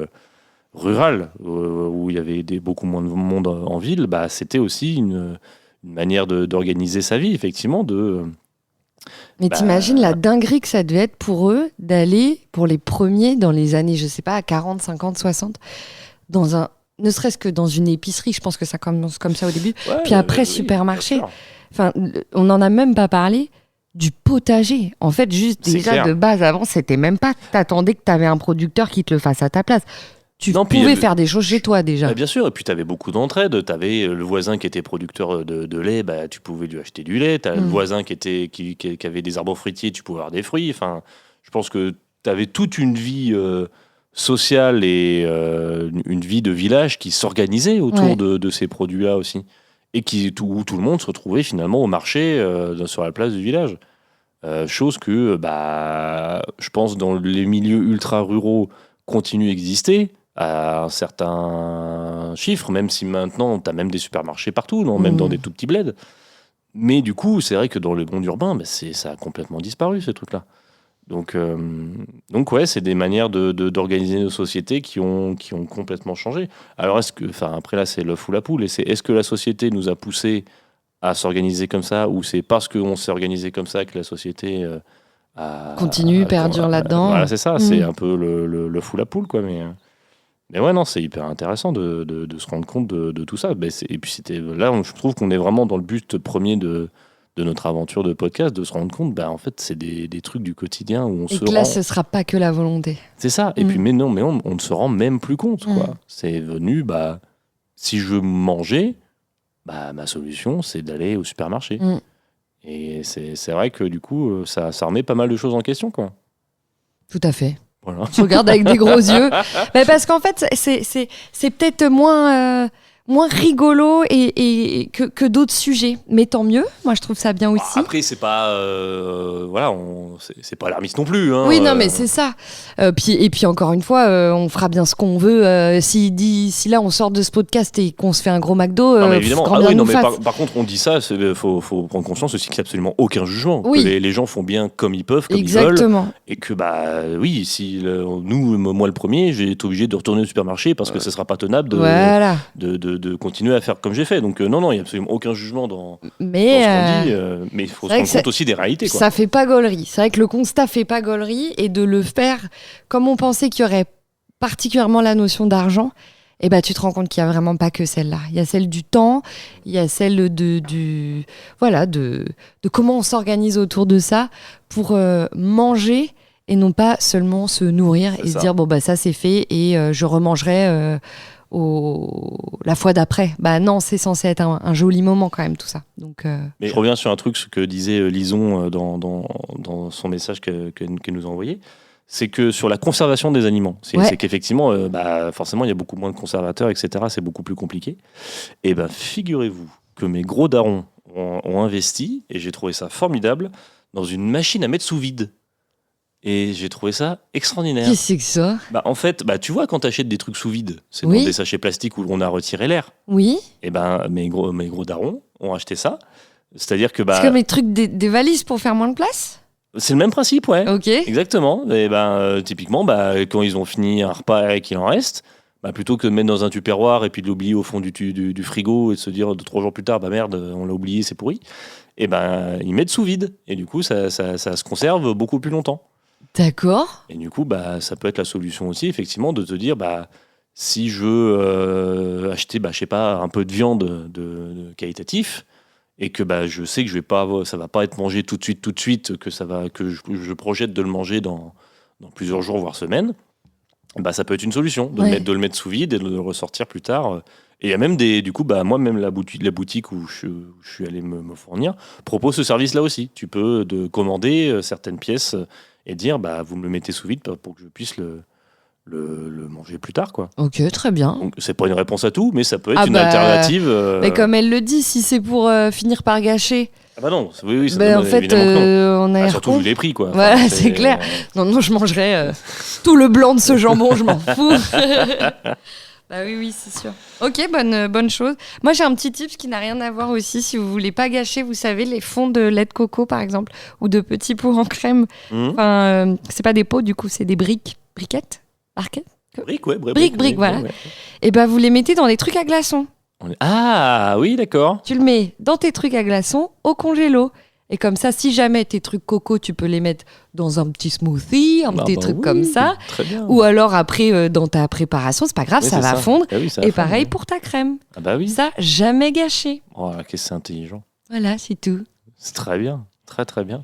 rurales, où il y avait beaucoup moins de monde en ville. C'était aussi une manière d'organiser sa vie, effectivement. Mais t'imagines la dinguerie que ça devait être pour eux d'aller, pour les premiers, dans les années, je sais pas, 40, 50, 60, ne serait-ce que dans une épicerie, je pense que ça commence comme ça au début, puis après supermarché. Enfin, on n'en a même pas parlé du potager. En fait, juste déjà clair. De base, avant, c'était même pas. T'attendais que t'avais un producteur qui te le fasse à ta place. Tu pouvais faire des choses chez toi déjà. Bien sûr, et puis tu avais beaucoup d'entraide. Tu avais le voisin qui était producteur de lait, tu pouvais lui acheter du lait. Tu as le voisin qui avait des arbres fruitiers, tu pouvais avoir des fruits. Enfin, je pense que tu avais toute une vie sociale et une vie de village qui s'organisait autour de ces produits-là aussi. Et où tout le monde se retrouvait finalement au marché sur la place du village. Chose que, je pense, dans les milieux ultra-ruraux continue d'exister à un certain chiffre, même si maintenant, tu as même des supermarchés partout, même dans des tout petits bleds. Mais du coup, c'est vrai que dans le monde urbain, ça a complètement disparu, ce truc-là. Donc c'est des manières d'organiser nos sociétés qui ont complètement changé. Alors, après là, c'est l'œuf ou la poule. Est-ce que la société nous a poussé à s'organiser comme ça, ou c'est parce qu'on s'est organisé comme ça que la société Continue, perdure là-dedans. Voilà, c'est ça, c'est un peu le fou la poule, quoi. Mais ouais, non, c'est hyper intéressant de se rendre compte de tout ça. Et puis là, je trouve qu'on est vraiment dans le but premier de notre aventure de podcast, de se rendre compte, en fait, c'est des trucs du quotidien où on et se que là, rend... ce sera pas que la volonté. C'est ça. Et puis, mais on ne se rend même plus compte, quoi. C'est venu, si je veux manger, ma solution, c'est d'aller au supermarché. Et c'est vrai que du coup, ça remet pas mal de choses en question, quoi. Tout à fait. Voilà. Je regarde avec des gros yeux. Parce qu'en fait, c'est peut-être moins rigolo que d'autres sujets. Mais tant mieux. Moi, je trouve ça bien aussi. Après, c'est pas... c'est pas alarmiste non plus. Hein, oui, non, mais c'est ça. Et puis, encore une fois, on fera bien ce qu'on veut. Si là, on sort de ce podcast et qu'on se fait un gros McDo, non, mais évidemment. grand bien nous fasse. Par contre, on dit ça, faut prendre conscience aussi qu'il n'y a absolument aucun jugement. Oui. Que les gens font bien comme ils peuvent, comme Exactement. ils veulent. Et que, oui, si moi le premier, j'ai été obligé de retourner au supermarché parce que ce ne sera pas tenable de continuer à faire comme j'ai fait. Donc, non, il n'y a absolument aucun jugement dans ce qu'on dit. Mais il faut se rendre compte aussi des réalités, quoi. Ça fait pas gaulerie. C'est vrai que le constat fait pas gaulerie. Et de le faire comme on pensait qu'il y aurait particulièrement la notion d'argent, tu te rends compte qu'il n'y a vraiment pas que celle-là. Il y a celle du temps, il y a celle de comment on s'organise autour de ça pour manger et non pas seulement se nourrir et se dire ça c'est fait et je remangerai la fois d'après. Non, c'est censé être un joli moment quand même tout ça. Donc, Mais je reviens sur un truc, ce que disait Lison dans son message qu'elle nous a envoyé. C'est que sur la conservation des aliments, c'est qu'effectivement, forcément, il y a beaucoup moins de conservateurs, etc. C'est beaucoup plus compliqué. Et figurez-vous que mes gros darons ont investi, et j'ai trouvé ça formidable, dans une machine à mettre sous vide. Et j'ai trouvé ça extraordinaire. Qu'est-ce que c'est que ça ? En fait, tu vois, quand tu achètes des trucs sous vide, c'est dans des sachets plastiques où on a retiré l'air. Oui. Et mes gros darons ont acheté ça. C'est-à-dire que... c'est comme les trucs des valises pour faire moins de place ? C'est le même principe, ouais. Ok. Exactement. Et typiquement, quand ils ont fini un repas et qu'il en reste, plutôt que de mettre dans un tupperware et puis de l'oublier au fond du frigo et de se dire 2-3 jours plus tard, merde, on l'a oublié, c'est pourri. Et ils mettent sous vide. Et du coup, ça se conserve beaucoup plus longtemps. D'accord. Et du coup, ça peut être la solution aussi, effectivement, de te dire, si je veux acheter, je sais pas, un peu de viande de qualitatif, et que je sais que ça va pas être mangé tout de suite, que je projette de le manger dans plusieurs jours, voire semaines, ça peut être une solution, de le mettre sous vide et de le ressortir plus tard. Et il y a même moi-même la boutique où je suis allé me fournir propose ce service-là aussi. Tu peux commander certaines pièces et dire vous me le mettez sous vide pour que je puisse le manger plus tard, quoi. Ok, très bien. Donc, c'est pas une réponse à tout, mais ça peut être une alternative. Mais comme elle le dit, si c'est pour finir par gâcher. Non, oui, ça en fait, on a surtout vu les prix, quoi. Voilà, c'est clair. Non, je mangerais tout le blanc de ce jambon, je m'en fous. Oui, c'est sûr. Ok, bonne chose. Moi, j'ai un petit tip qui n'a rien à voir aussi. Si vous voulez pas gâcher, vous savez, les fonds de lait de coco, par exemple, ou de petits pots en crème. Enfin, c'est pas des pots, du coup, c'est des briquettes. Briques, voilà. Ouais. Et vous les mettez dans des trucs à glaçons. Ah, oui, d'accord. Tu le mets dans tes trucs à glaçons au congélo. Et comme ça, si jamais tes trucs coco, tu peux les mettre dans un petit smoothie, un petit truc comme ça. Très bien. Ou alors après, dans ta préparation, c'est pas grave, ça va fondre. Et pareil pour ta crème. Ah bah oui. Ça, jamais gâché. Oh, qu'est-ce que c'est intelligent. Voilà, c'est tout. C'est très bien. Très, très bien.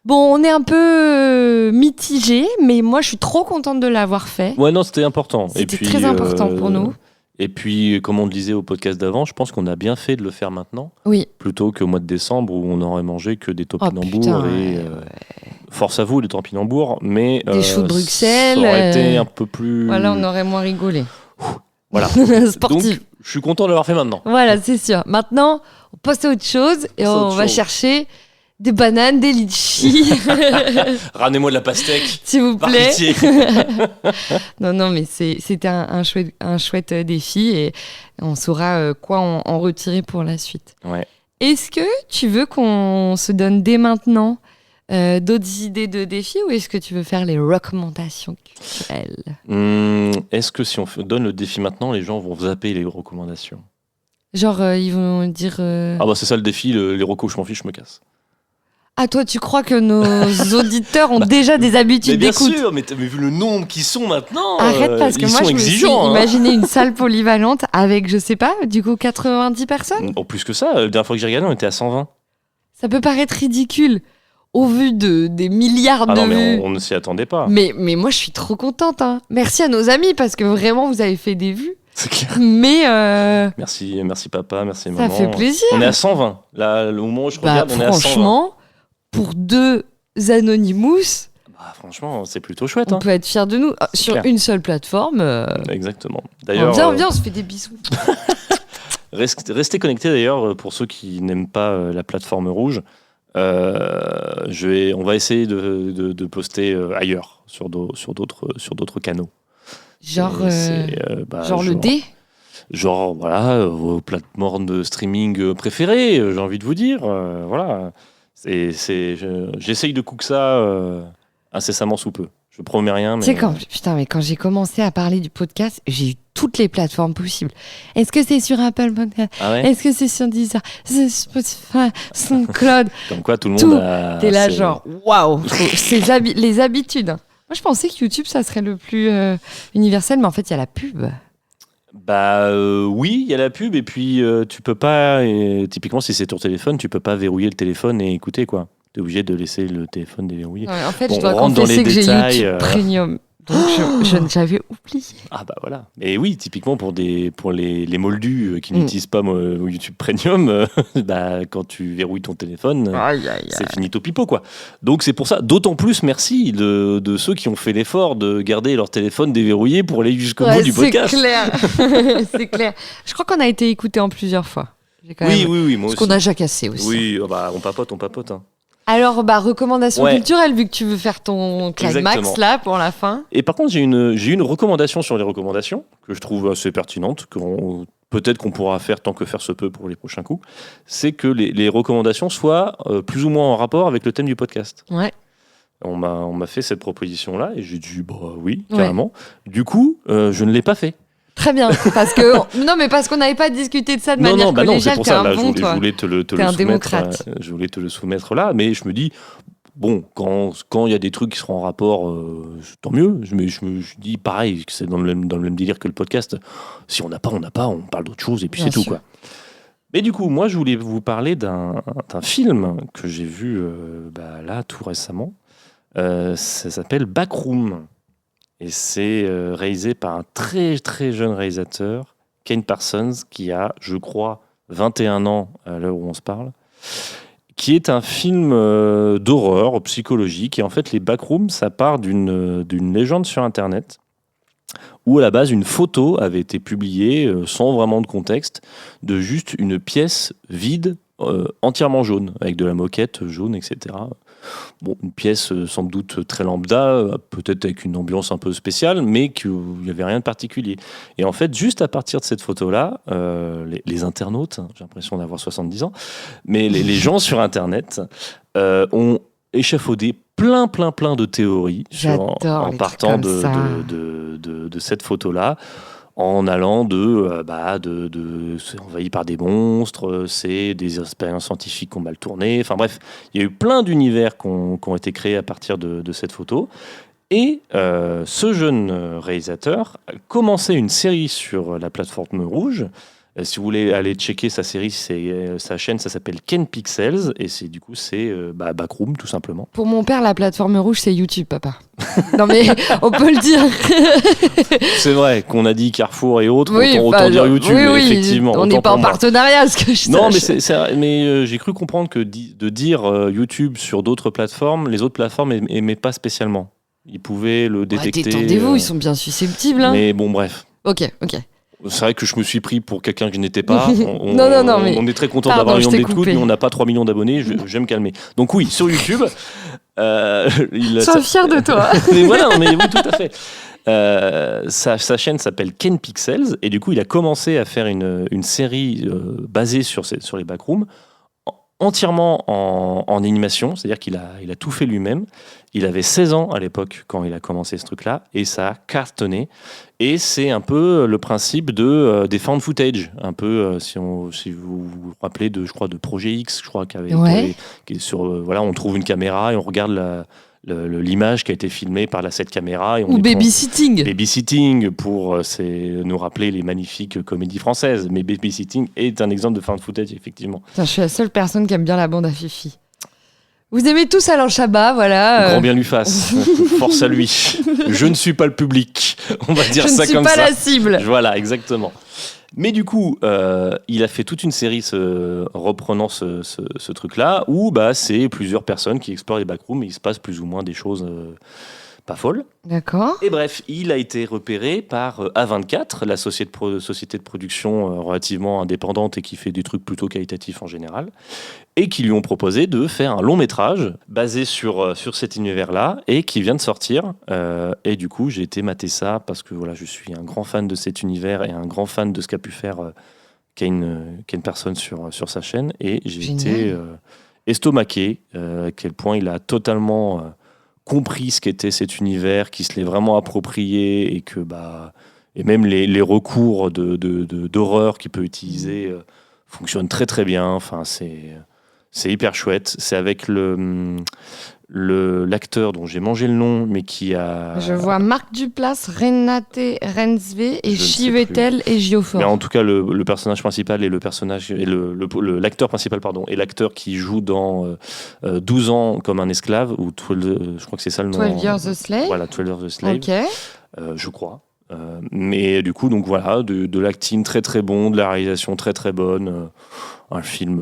Bon, on est un peu mitigé, mais moi, je suis trop contente de l'avoir fait. Ouais, non, c'était important. C'était très important pour nous. Et puis, comme on le disait au podcast d'avant, je pense qu'on a bien fait de le faire maintenant. Oui. Plutôt qu'au mois de décembre où on n'aurait mangé que des topinambours. Force à vous, les topinambours. Mais des choux de Bruxelles. Ça aurait été un peu plus... Voilà, on aurait moins rigolé. Voilà. Sportif. Donc, je suis content de l'avoir fait maintenant. Voilà, c'est sûr. Maintenant, on passe à autre chose et on va chercher des bananes, des litchis. Ramenez-moi de la pastèque. S'il vous plaît. Par pitié. Non, mais c'était un chouette défi et on saura quoi en retirer pour la suite. Ouais. Est-ce que tu veux qu'on se donne dès maintenant d'autres idées de défis ou est-ce que tu veux faire les recommandations culturelles ? Est-ce que si on donne le défi maintenant, les gens vont zapper les recommandations ? Genre, ils vont dire... Ah c'est ça le défi, les recos, je m'en fiche, je me casse. Ah, toi, tu crois que nos auditeurs ont déjà des habitudes Mais bien d'écoute? sûr, mais vu le nombre qu'ils sont maintenant, Arrête, parce que ils moi, sont je me suis exigeants. imaginé une salle polyvalente avec, je sais pas, du coup, 90 personnes. En plus que ça, la dernière fois que j'ai regardé, on était à 120. Ça peut paraître ridicule au vu des milliards Ah de non, mais vues. on ne s'y attendait pas. Mais moi, je suis trop contente. Hein. Merci à nos amis parce que vraiment, vous avez fait des vues. C'est clair. Mais Merci papa, merci ça maman. fait plaisir. On est à 120. Là, au moment où je regarde, on est à 120. Franchement, pour 2 Anonymous, Bah, franchement, c'est plutôt chouette. on peut être fiers de nous. Ah, C'est sur clair. une seule plateforme. Exactement. D'ailleurs, Viens, on se fait des bisous. Restez connectés d'ailleurs pour ceux qui n'aiment pas la plateforme rouge. On va essayer de poster ailleurs sur d'autres canaux. Genre, Et c'est, genre le D. Genre voilà, vos plateformes de streaming préférées, j'ai envie de vous dire. Voilà. J'essaye de cook ça incessamment sous peu. Je promets rien, mais Tu sais, quand j'ai commencé à parler du podcast, j'ai eu toutes les plateformes possibles. Est-ce que c'est sur Apple Podcast? ah ouais. Est-ce que c'est sur Deezer? C'est sur Spotify, SoundCloud? Comme quoi tout le Tout. monde a. T'es là ses- genre, waouh! Les habitudes. Hein. Moi, je pensais que YouTube, ça serait le plus universel, mais en fait, il y a la pub. Bah oui, il y a la pub et puis tu peux pas. Typiquement, si c'est ton téléphone, tu peux pas verrouiller le téléphone et écouter quoi. T'es obligé de laisser le téléphone déverrouillé. Ouais, en fait, Bon, je dois on rentre dans confesser les que j'ai détails, YouTube Premium. Donc, j'avais oublié. Ah bah voilà. Et oui, typiquement pour les moldus qui n'utilisent pas YouTube Premium, bah, quand tu verrouilles ton téléphone, c'est finito pipo quoi. Donc c'est pour ça, d'autant plus merci de ceux qui ont fait l'effort de garder leur téléphone déverrouillé pour aller jusqu'au bout du podcast. C'est clair. C'est clair. Je crois qu'on a été écouté en plusieurs fois. Oui, moi Parce aussi. qu'on a jacassé aussi. Oui, bah, on papote. Hein. Alors, recommandation Ouais. culturelle, vu que tu veux faire ton climax Exactement. là pour la fin. Et par contre, j'ai une recommandation sur les recommandations que je trouve assez pertinente, peut-être qu'on pourra faire tant que faire se peut pour les prochains coups. C'est que les recommandations soient plus ou moins en rapport avec le thème du podcast. Ouais. On m'a fait cette proposition-là et j'ai dit bah oui, carrément. Du coup, je ne l'ai pas fait. Très bien, parce qu'on n'avait pas discuté de ça de manière non, c'est collégiale. pour T'es ça. un Là, bon, je toi. voulais te le T'es un soumettre. démocrate. Je voulais te le soumettre là, mais je me dis bon, quand il y a des trucs qui seront en rapport, tant mieux. Je me dis pareil, que c'est dans le même délire que le podcast. Si on n'a pas, on parle d'autre chose et puis Bien c'est tout sûr. quoi. Mais du coup, moi, je voulais vous parler d'un film que j'ai vu là tout récemment. Ça s'appelle Backroom. Et c'est réalisé par un très très jeune réalisateur, Kane Parsons, qui a, je crois, 21 ans à l'heure où on se parle, qui est un film d'horreur psychologique. Et en fait, les Backrooms, ça part d'une légende sur Internet, où à la base, une photo avait été publiée, sans vraiment de contexte, de juste une pièce vide, entièrement jaune, avec de la moquette jaune, etc. Bon, une pièce sans doute très lambda, peut-être avec une ambiance un peu spéciale, mais qu'il n'y avait rien de particulier. Et en fait, juste à partir de cette photo-là, les internautes, j'ai l'impression d'avoir 70 ans, mais les gens sur Internet ont échafaudé plein de théories en les partant trucs comme ça. de cette photo-là. En allant c'est envahi par des monstres, c'est des expériences scientifiques qui ont mal tourné. Enfin bref, il y a eu plein d'univers qui ont été créés à partir de cette photo. Et ce jeune réalisateur a commencé une série sur la plateforme rouge. Si vous voulez aller checker sa série, sa chaîne, ça s'appelle Ken Pixels. Et c'est Backroom, tout simplement. Pour mon père, la plateforme rouge, c'est YouTube, papa. Non mais, on peut le dire. C'est vrai qu'on a dit Carrefour et autres, Oui, autant dire YouTube, oui, effectivement. On n'est pas en partenariat, ce que je Non, sache. mais j'ai cru comprendre que de dire YouTube sur d'autres plateformes, les autres plateformes n'aimaient pas spécialement. Ils pouvaient le détecter. Détendez-vous, ils sont bien susceptibles. Hein. Mais bon, bref. Ok. C'est vrai que je me suis pris pour quelqu'un que je n'étais pas. Non, mais... On est très content Pardon, d'avoir un million je t'ai d'écoutes, coupé. mais on n'a pas 3 millions d'abonnés. Je vais me calmer. Donc oui, sur YouTube. Sois fier de toi. Mais voilà, mais oui, tout à fait. Sa chaîne s'appelle Ken Pixels et du coup il a commencé à faire une série basée sur les backrooms entièrement en animation, c'est-à-dire qu'il a tout fait lui-même. Il avait 16 ans à l'époque quand il a commencé ce truc-là, et ça a cartonné. Et c'est un peu le principe des found footage, un peu si vous vous rappelez de Projet X, je crois, qui est sur on trouve une caméra et on regarde l'image qui a été filmée par cette caméra. Ou babysitting. Babysitting, pour nous rappeler les magnifiques comédies françaises. Mais babysitting est un exemple de found footage, effectivement. Putain, je suis la seule personne qui aime bien la bande à Fifi. Vous aimez tous Alain Chabat, voilà. Grand bien lui fasse. Force à lui. Je ne suis pas le public. On va dire ça comme ça. Je ne suis pas la cible. Voilà, exactement. Mais du coup, il a fait toute une série reprenant ce truc-là, où c'est plusieurs personnes qui explorent les backrooms et il se passe plus ou moins des choses pas folles. D'accord. Et bref, il a été repéré par A24, la société de production relativement indépendante et qui fait des trucs plutôt qualitatifs en général, et qui lui ont proposé de faire un long métrage basé sur cet univers-là et qui vient de sortir. Et du coup, j'ai été mater ça parce que voilà, je suis un grand fan de cet univers et un grand fan de ce qu'a pu faire Kane personne sur sa chaîne. Et j'ai été estomaqué à quel point il a totalement compris ce qu'était cet univers, qui se l'est vraiment approprié et que et même les recours d'horreur qu'il peut utiliser fonctionnent très très bien. Enfin, c'est hyper chouette. C'est avec l'acteur dont j'ai mangé le nom, mais qui a... Je vois Marc Duplass, Renate Rensve et Chivetel et Geoffort. Mais en tout cas, le personnage principal et l'acteur principal, et l'acteur qui joue dans 12 ans comme un esclave, ou je crois que c'est ça le nom. 12 Years a Slave. Voilà, 12 Years a Slave. Ok. Je crois. Mais du coup, donc voilà, de l'acting très très bon, de la réalisation très très bonne. Un film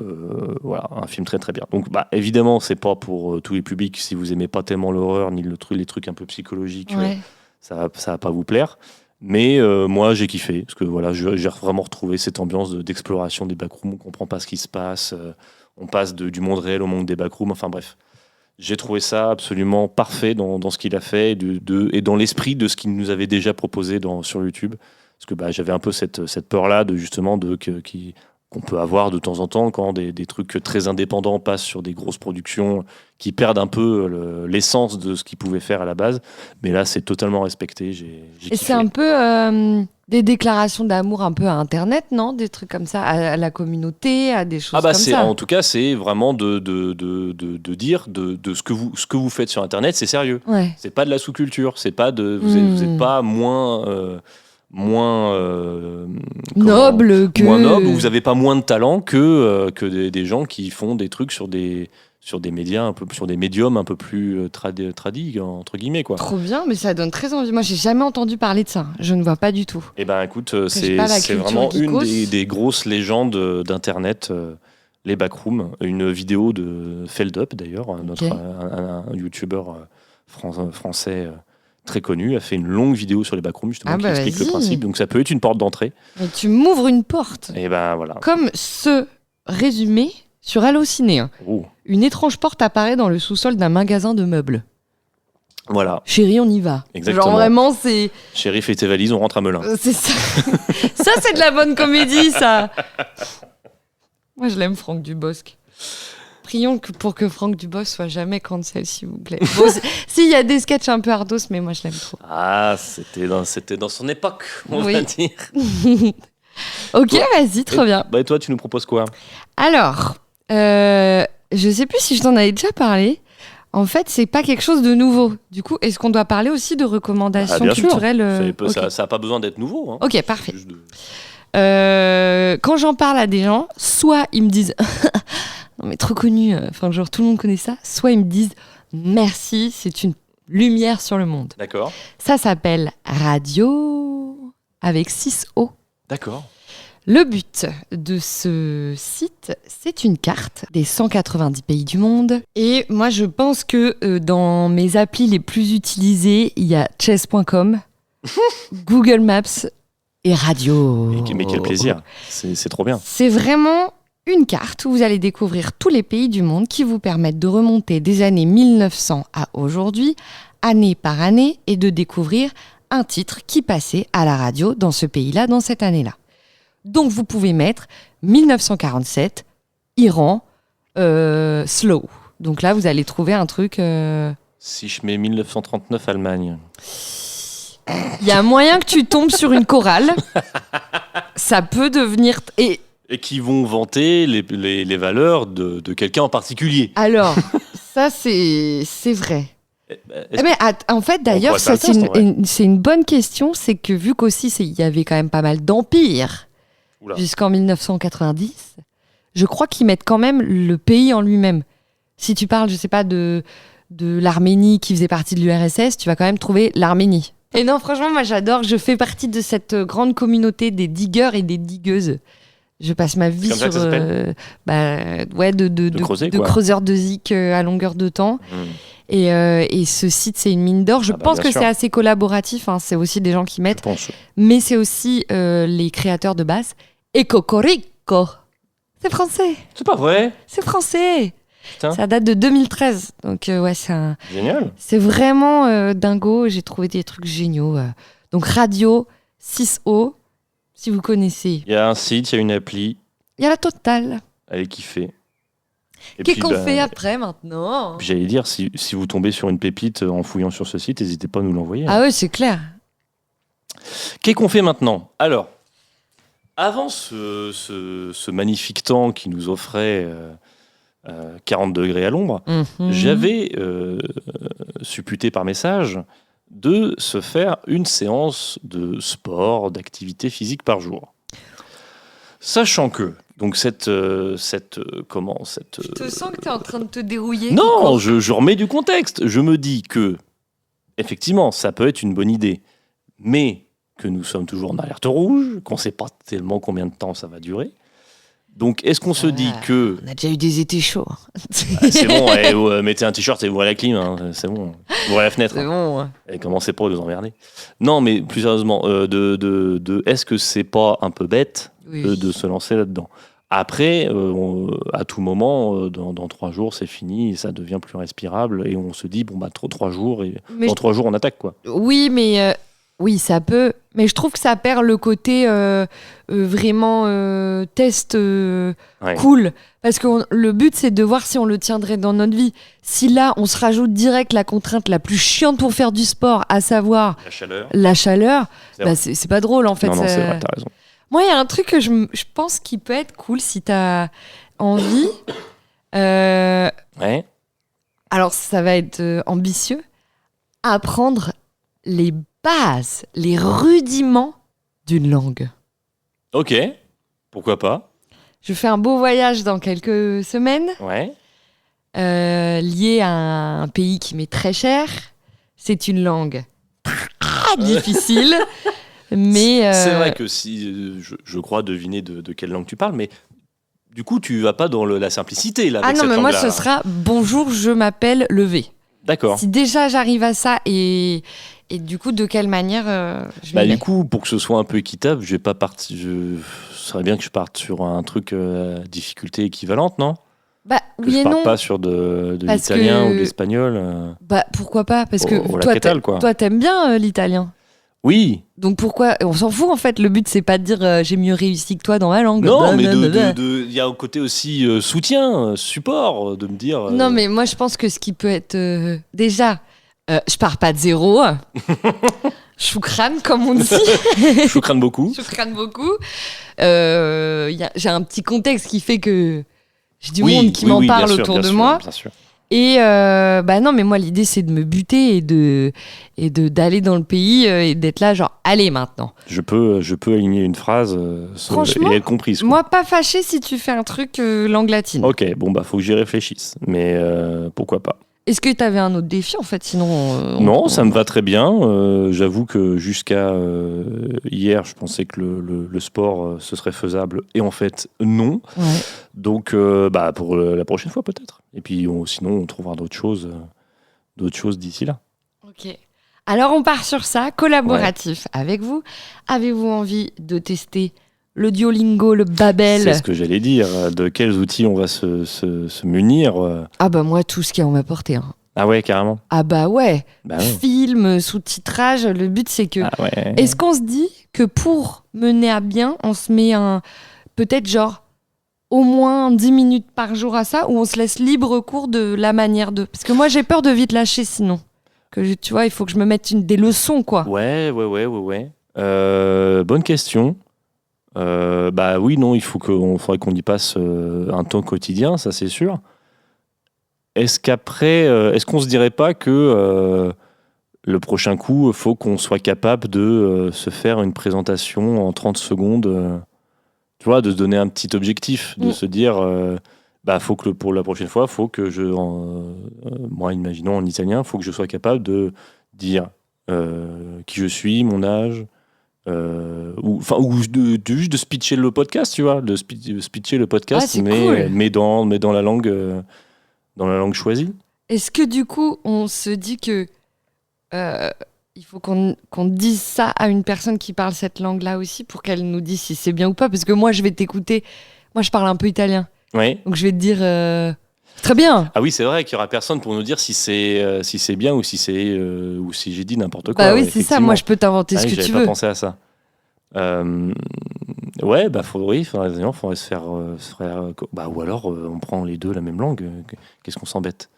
très très bien. Donc évidemment, c'est pas pour tous les publics. Si vous aimez pas tellement l'horreur ni les trucs un peu psychologiques, ça va pas vous plaire. Mais moi, j'ai kiffé parce que voilà, j'ai vraiment retrouvé cette ambiance d'exploration des backrooms. On comprend pas ce qui se passe. On passe du monde réel au monde des backrooms. Enfin bref, j'ai trouvé ça absolument parfait dans ce qu'il a fait et dans l'esprit de ce qu'il nous avait déjà proposé sur YouTube. Parce que j'avais un peu cette peur-là qu'on peut avoir de temps en temps quand des trucs très indépendants passent sur des grosses productions qui perdent un peu l'essence de ce qu'ils pouvaient faire à la base. Mais là, c'est totalement respecté. J'ai kiffé. C'est un peu des déclarations d'amour un peu à Internet, non ? Des trucs comme ça, à la communauté, à des choses comme ça. En tout cas, c'est vraiment de dire ce que vous faites sur Internet, c'est sérieux. Ouais. C'est pas de la sous-culture. C'est pas vous êtes pas moins noble que... Moins noble, vous n'avez pas moins de talent que des gens qui font des trucs sur des médias sur des médiums un peu plus tradis entre guillemets quoi. Trop bien, mais ça donne très envie. Moi, j'ai jamais entendu parler de ça. Je ne vois pas du tout. Eh ben, écoute, c'est vraiment une des grosses légendes d'internet. Les backrooms, une vidéo de Feldup d'ailleurs, un youtubeur français. Très connu, a fait une longue vidéo sur les backrooms justement qui explique le principe. Donc ça peut être une porte d'entrée. Mais tu m'ouvres une porte. Et ben voilà. Comme ce résumé sur Allociné. Oh. Une étrange porte apparaît dans le sous-sol d'un magasin de meubles. Voilà. Chérie, on y va. Exactement. Genre vraiment, c'est... Chérie, fais tes valises, on rentre à Melun. C'est ça. Ça, c'est de la bonne comédie, ça. Moi, je l'aime, Franck Dubosc. Prions pour que Franck Dubosc soit jamais cancel, s'il vous plaît. Bon, s'il y a des sketchs un peu ardos, mais moi, je l'aime trop. Ah, c'était dans son époque, on va dire. Ok, vas-y, trop bien. Et toi, tu nous proposes quoi ? Alors, je sais plus si je t'en avais déjà parlé. En fait, c'est pas quelque chose de nouveau. Du coup, est-ce qu'on doit parler aussi de recommandations culturelles Okay. Ça n'a pas besoin d'être nouveau. Hein. Ok, parfait. Quand j'en parle à des gens, soit ils me disent non mais trop connu, genre tout le monde connaît ça, soit ils me disent merci, c'est une lumière sur le monde. D'accord. Ça s'appelle Radio avec 6 O. D'accord. Le but de ce site, c'est une carte des 190 pays du monde. Et moi, je pense que dans mes applis les plus utilisées, il y a chess.com, Google Maps et Radio. Mais quel plaisir, c'est trop bien. C'est vraiment une carte où vous allez découvrir tous les pays du monde qui vous permettent de remonter des années 1900 à aujourd'hui, année par année, et de découvrir un titre qui passait à la radio dans ce pays-là, dans cette année-là. Donc vous pouvez mettre 1947, Iran, slow. Donc là, vous allez trouver un truc... Si je mets 1939 Allemagne. Il y a moyen que tu tombes sur une chorale. Ça peut devenir... Et qui vont vanter les valeurs de quelqu'un en particulier. alors, ça, c'est vrai. Est-ce Mais en fait, d'ailleurs, pourrait faire ça, le test, en vrai. c'est une bonne question. C'est que vu qu'aussi, il y avait quand même pas mal d'empires Oula. jusqu'en 1990, je crois qu'ils mettent quand même le pays en lui-même. Si tu parles, je sais pas, de l'Arménie qui faisait partie de l'URSS, tu vas quand même trouver l'Arménie. Et non, franchement, moi, j'adore. Je fais partie de cette grande communauté des digueurs et des digueuses. Je passe ma vie comme ça sur que ça s'appelle de creuser, de quoi. creuseurs de zik à longueur de temps. Et ce site, c'est une mine d'or. Je Ah bah, pense bien que sûr. c'est assez collaboratif. Hein. C'est aussi des gens qui Je mettent. pense. Mais c'est aussi les créateurs de base. Et Cocorico. C'est français. C'est pas vrai. C'est français. Putain. Ça date de 2013. Donc, ouais, Génial. c'est vraiment dingo. J'ai trouvé des trucs géniaux. Donc, Radio 6O, si vous connaissez. Il y a un site, il y a une appli. Il y a la totale. Allez kiffer. Et Qu'est-ce puis, qu'on bah, fait après maintenant? puis j'allais dire, si vous tombez sur une pépite en fouillant sur ce site, n'hésitez pas à nous l'envoyer. Ah ouais, c'est clair. Qu'est-ce qu'on fait maintenant? Alors, avant ce magnifique temps qui nous offrait 40 degrés à l'ombre, Mhm. j'avais supputé par message de se faire une séance de sport, d'activité physique par jour. Sachant que, donc Je te sens que tu es en train de te dérouiller. Non, Coco. je remets du contexte. Je me dis que, effectivement, ça peut être une bonne idée, mais que nous sommes toujours en alerte rouge, qu'on ne sait pas tellement combien de temps ça va durer. Donc, est-ce qu'on se dit que On a déjà eu des étés chauds. c'est bon, mettez un t-shirt et ouvrez la clim, hein, c'est bon, ouvrez la fenêtre. C'est bon. Et commencez pas à nous emmerder. Non, mais plus sérieusement, est-ce que c'est pas un peu bête Oui. de se lancer là-dedans? Après, à tout moment, dans 3 jours, c'est fini, et ça devient plus respirable, et on se dit, bon, bah, 3 jours, et Mais dans 3 jours, on attaque, quoi. Oui, mais oui, ça peut. Mais je trouve que ça perd le côté vraiment test Ouais. cool. Parce que le but, c'est de voir si on le tiendrait dans notre vie. Si là, on se rajoute direct la contrainte la plus chiante pour faire du sport, à savoir La chaleur. la chaleur, C'est bah, vrai. c'est pas drôle en fait. Non, c'est vrai, t'as raison. Moi, il y a un truc que je pense qui peut être cool si t'as envie. Ouais. Alors, ça va être ambitieux. Apprendre les bases, les rudiments d'une langue. Ok, pourquoi pas. Je fais un beau voyage dans quelques semaines, Ouais. lié à un pays qui m'est très cher. C'est une langue très difficile, mais C'est vrai que si je crois deviner de quelle langue tu parles, mais du coup, tu vas pas dans la simplicité, là, ah avec non, cette mais moi langue-là. ce sera bonjour, je m'appelle Levé. D'accord. Si déjà j'arrive à ça et du coup de quelle manière je Bah, m'y mets. du coup, pour que ce soit un peu équitable, je vais pas partir. Ce serait bien que je parte sur un truc difficulté équivalente, non? Bah Que oui je et parte non. pas sur de Parce l'italien que- ou de l'espagnol. Bah pourquoi pas? Parce que Au toi, Laquetal, quoi. toi t'aimes bien l'italien. Oui. Donc pourquoi on s'en fout en fait. Le but c'est pas de dire j'ai mieux réussi que toi dans ma langue. Non, mais Blablabla. il y a un côté aussi soutien, support, de me dire. Non, mais moi, je pense que ce qui peut être. Déjà, je pars pas de zéro. Choukran, comme on dit. Je crains beaucoup. Choukran beaucoup. J'ai un petit contexte qui fait que j'ai du monde qui m'en bien parle sûr, autour bien de sûr, moi. bien sûr. Et bah non, mais moi, l'idée, c'est de me buter et d'aller dans le pays et d'être là, genre, allez maintenant. Je peux aligner une phrase Franchement, et être comprise. Quoi. Moi, pas fâché si tu fais un truc langue latine. Ok, bon, bah, faut que j'y réfléchisse. Mais pourquoi pas. Est-ce que tu avais un autre défi, en fait? Sinon. Non, ça me va très bien. J'avoue que jusqu'à hier, je pensais que le sport, ce serait faisable. Et en fait, non. Ouais. Donc, bah, pour la prochaine fois, peut-être. Et puis, sinon, on trouvera d'autres choses d'ici là. Ok. Alors on part sur ça, collaboratif avec vous. Avez-vous envie de tester le Duolingo, le Babel? C'est ce que j'allais dire. De quels outils on va se munir Ah bah moi tout ce qui est en ma portée. Hein. Ah ouais, carrément. Ah bah ouais. Bah ouais. Film, sous-titrage, le but c'est que... Ah ouais. Est-ce qu'on se dit que pour mener à bien, on se met peut-être genre au moins 10 minutes par jour à ça, ou on se laisse libre cours de la manière de... Parce que moi, j'ai peur de vite lâcher sinon. Tu vois, il faut que je me mette des leçons, quoi. Ouais. Bonne question. Bah oui, non, faudrait qu'on y passe un temps quotidien, ça c'est sûr. Est-ce qu'on se dirait pas que le prochain coup, il faut qu'on soit capable de se faire une présentation en 30 secondes, tu vois, de se donner un petit objectif, de se dire, faut que pour la prochaine fois, faut que moi, imaginons en italien, faut que je sois capable de dire qui je suis, mon âge, juste de speecher le podcast, tu vois, de speecher le podcast, mais dans la langue choisie. Est-ce que du coup, on se dit que il faut qu'on dise ça à une personne qui parle cette langue-là aussi pour qu'elle nous dise si c'est bien ou pas? Parce que moi, je vais t'écouter. Moi, je parle un peu italien. Oui. Donc, je vais te dire très bien. Ah oui, c'est vrai qu'il y aura personne pour nous dire si c'est bien ou si j'ai dit n'importe quoi. Bah oui, c'est ça. Moi, je peux t'inventer ce que tu veux. J'avais pas pensé à ça. Ouais, faudrait se faire. Ou alors, on prend les deux la même langue. Qu'est-ce qu'on s'embête?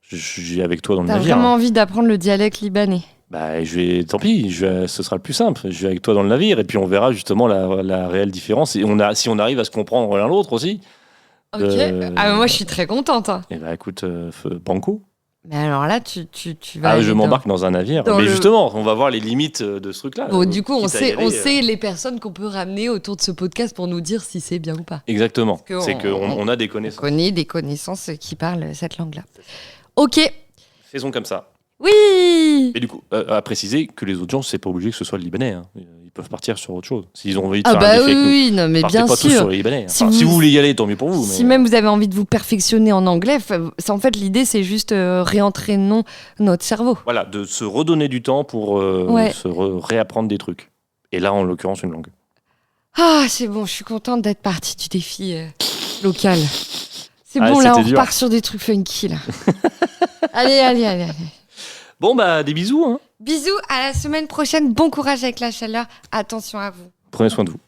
Je suis avec toi dans le navire. T'as vraiment envie d'apprendre le dialecte libanais? Tant pis, ce sera le plus simple. Je vais avec toi dans le navire et puis on verra justement la réelle différence. Et si on arrive à se comprendre l'un l'autre aussi. Ok. Moi, je suis très contente. Et écoute, banco. Mais alors là, tu vas. Je m'embarque dans un navire. Justement, on va voir les limites de ce truc-là. Bon, du coup, on sait les personnes qu'on peut ramener autour de ce podcast pour nous dire si c'est bien ou pas. Exactement. C'est qu'on a des connaissances. On connaît des connaissances qui parlent cette langue-là. Ok. Faisons comme ça. Oui. Et du coup, à préciser que les autres gens, c'est pas obligé que ce soit le Libanais. Hein. Ils peuvent partir sur autre chose. S'ils ont envie de faire un défi avec nous. Oui, non, mais bien pas sûr. Tous sur les Libanais. Si vous voulez y aller, tant mieux pour vous. Si même vous avez envie de vous perfectionner en anglais, en fait, l'idée, c'est juste réentraîner notre cerveau. Voilà, de se redonner du temps pour réapprendre des trucs. Et là, en l'occurrence, une langue. Ah, c'est bon, je suis contente d'être partie du défi local. C'est bon, là, on repart sur des trucs funky, là. Allez. Bon, des bisous. Hein. Bisous, à la semaine prochaine. Bon courage avec la chaleur. Attention à vous. Prenez soin de vous.